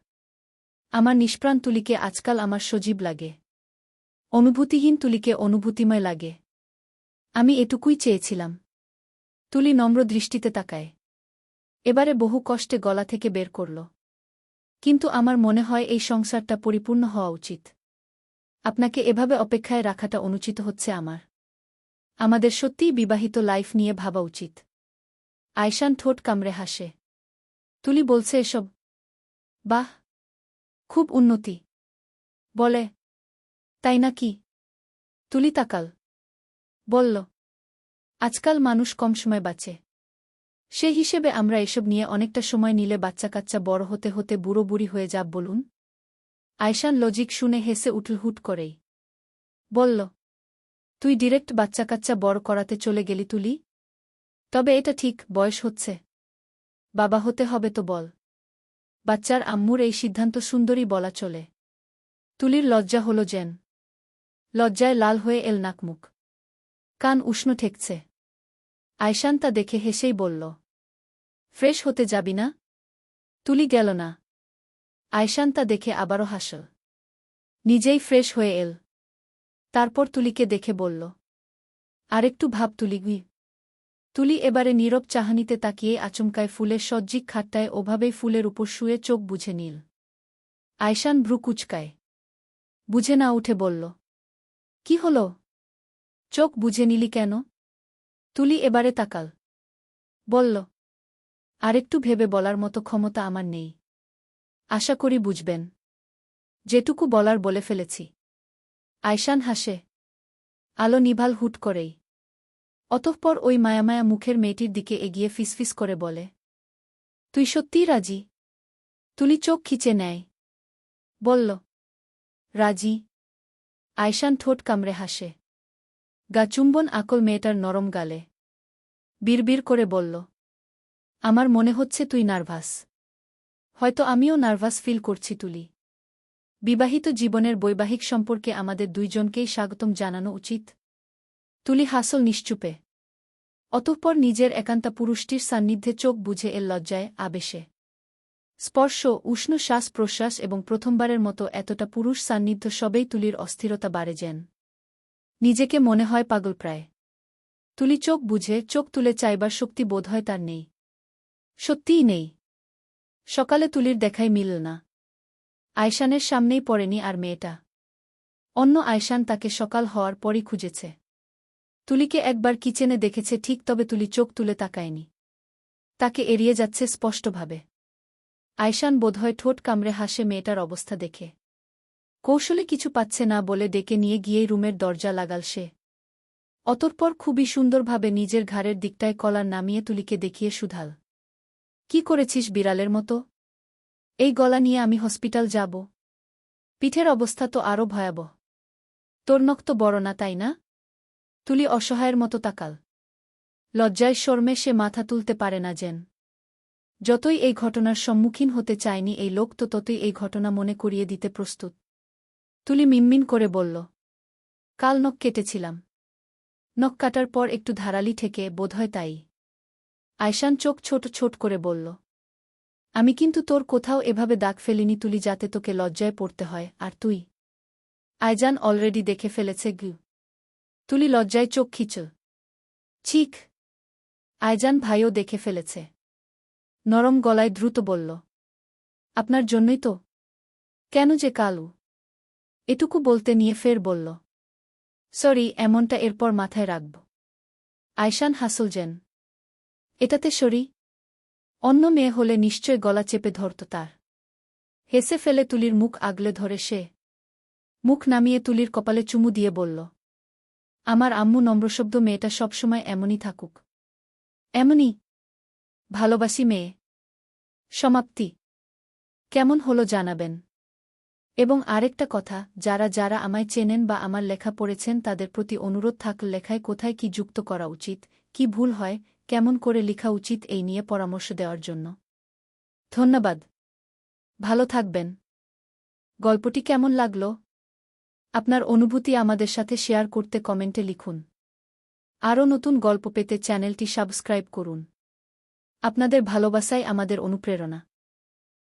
আমার নিষ্প্রাণ তুলিকে আজকাল আমার সজীব লাগে। অনুভূতিহীন তুলিকে অনুভূতিময় লাগে। আমি এটুকুই চেয়েছিলাম। তুলি নম্র দৃষ্টিতে তাকায়। এবারে বহু কষ্টে গলা থেকে বের করল, কিন্তু আমার মনে হয় এই সংসারটা পরিপূর্ণ হওয়া উচিত। আপনাকে এভাবে অপেক্ষায় রাখাটা অনুচিত হচ্ছে আমার। আমাদের সত্যিই বিবাহিত লাইফ নিয়ে ভাবা উচিত। আয়শান ঠোঁট কামড়ে হাসে। তুলি বলছে এসব? বাহ, খুব উন্নতি। বলে, তাই না কি? তুলি তাকাল। বলল, আজকাল মানুষ কম সময় বাঁচে। সে হিসেবে আমরা এসব নিয়ে অনেকটা সময় নিলে বাচ্চা কাচ্চা বড় হতে হতে বুড়ো বুড়ি হয়ে যাব বলুন। আয়শান লজিক শুনে হেসে উঠল হুট করেই। বলল, তুই ডিরেক্ট বাচ্চা কাচ্চা বড় করাতে চলে গেলি তুলি? তবে এটা ঠিক, বয়স হচ্ছে। বাবা হতে হবে তো বল। বাচ্চার আম্মুর এই সিদ্ধান্ত সুন্দরী বলা চলে। তুলির লজ্জা হল যেন। লজ্জায় লাল হয়ে এল নাকমুখ। কান উষ্ণ ঠেকছে। আয়শান তা দেখে হেসেই বলল, ফ্রেশ হতে যাবি না? তুলি গেল না। আয়শান তা দেখে আবারও হাসল। নিজেই ফ্রেশ হয়ে এল। তারপর তুলিকে দেখে বলল, আরেকটু ভাব তুলি গুই। তুলি এবারে নীরব চাহানিতে তাকিয়ে আচমকায় ফুলের সজ্জিক খাটটায় ওভাবেই ফুলের উপর শুয়ে চোখ বুঝে নিল। আয়শান ভ্রু কুচকায়। বুঝে না উঠে বলল, কি হল? চোখ বুঝে নিলি কেন? তুলি এবারে তাকাল। বলল, আরেকটু ভেবে বলার মতো ক্ষমতা আমার নেই। আশা করি বুঝবেন। যেটুকু বলার বলে ফেলেছি। আয়শান হাসে। আলো নিভাল হুট করেই। অতঃপর ওই মায়ামায়া মুখের মেয়েটির দিকে এগিয়ে ফিসফিস করে বলে, তুই সত্যিই রাজি? তুলি চোখ খিচে নেয়। বলল, রাজি। আয়শান ঠোঁট কামড়ে হাসে। গা চুম্বন আকল মেয়েটার নরম গালে। বিড়বিড় করে বলল, আমার মনে হচ্ছে তুই নার্ভাস। হয়তো আমিও নার্ভাস ফিল করছি তুলি। বিবাহিত জীবনের বৈবাহিক সম্পর্কে আমাদের দুইজনকেই স্বাগতম জানানো উচিত। তুলি হাসল নিশ্চুপে। অতঃপর নিজের একান্তা পুরুষটির সান্নিধ্যে চোখ বুঝে এল লজ্জায়, আবেশে। স্পর্শ, উষ্ণ শ্বাস প্রশ্বাস এবং প্রথমবারের মতো এতটা পুরুষ সান্নিধ্য সবেই তুলির অস্থিরতা বাড়ে যেন। নিজেকে মনে হয় পাগল প্রায়। তুলি চোখ বুঝে চোখ তুলে চাইবার শক্তি বোধহয় তার নেই। সত্যিই নেই। সকালে তুলির দেখাই মিলল না। আয়শানের সামনেই পড়েনি আর মেয়েটা। অন্য আয়শান তাকে সকাল হওয়ার পরই খুঁজেছে। তুলিকে একবার কিচেনে দেখেছে ঠিক, তবে তুলি চোখ তুলে তাকায়নি। তাকে এড়িয়ে যাচ্ছে স্পষ্টভাবে। আয়শান বোধহয় ঠোঁট কামড়ে হাসে মেয়েটার অবস্থা দেখে। কৌশলে কিছু পাচ্ছে না বলে ডেকে নিয়ে গিয়েই রুমের দরজা লাগাল সে। অতঃপর খুবই সুন্দরভাবে নিজের ঘাড়ের দিকটায় কলার নামিয়ে তুলিকে দেখিয়ে শুধাল, কি করেছিস বিড়ালের মতো? এই গলা নিয়ে আমি হসপিটাল যাব? পিঠের অবস্থা তো আরও ভয়াবহ। তোর নখ তো বড় না, তাই না? তুলি অসহায়ের মতো তাকাল। লজ্জায় শর্মে সে মাথা তুলতে পারে না যেন। যতই এই ঘটনার সম্মুখীন হতে চায়নি এই লোক, তো ততই এই ঘটনা মনে করিয়ে দিতে প্রস্তুত। তুলি মিনমিন করে বলল, কাল নখ কেটেছিলাম। নখ কাটার পর একটু ধারালি ঠেকে, বোধহয় তাই। আয়শান চোখ ছোট ছোট করে বলল, আমি কিন্তু তোর কোথাও এভাবে দাগ ফেলিনি তুলি, যাতে তোকে লজ্জায় পড়তে হয়। আর তুই? আয়জান অলরেডি দেখে ফেলেছে গু। তুলি লজ্জায় চোখ খিচল। ঠিক। আয়জান ভাইও দেখে ফেলেছে। নরম গলায় দ্রুত বলল। আপনার জন্যই তো। কেন যে কালু? এটুকু বলতে নিয়ে ফের বলল। সরি, এমনটা এরপর মাথায় রাখব। আয়শান হাসলজেন। এটাতে সরি? অন্য মেয়ে হলে নিশ্চয় গলা চেপে ধরত তার। হেসে ফেলে তুলির মুখ আগলে ধরে সে। মুখ নামিয়ে তুলির কপালে চুমু দিয়ে বলল। আমার আম্মু নম্রশব্দ মেয়েটা সবসময় এমনই থাকুক। এমনই ভালোবাসি মেয়ে। সমাপ্তি। কেমন হলো জানাবেন। এবং আরেকটা কথা, যারা যারা আমায় চেনেন বা আমার লেখা পড়েছেন তাদের প্রতি অনুরোধ থাকল লেখায় কোথায় কি যুক্ত করা উচিত, কি ভুল হয়, কেমন করে লেখা উচিত এই নিয়ে পরামর্শ দেওয়ার জন্য। ধন্যবাদ। ভালো থাকবেন। গল্পটি কেমন লাগল? আপনার অনুভূতি আমাদের সাথে শেয়ার করতে কমেন্টে লিখুন। আরও নতুন গল্প পেতে চ্যানেলটি সাবস্ক্রাইব করুন। আপনাদের ভালোবাসাই আমাদের অনুপ্রেরণা।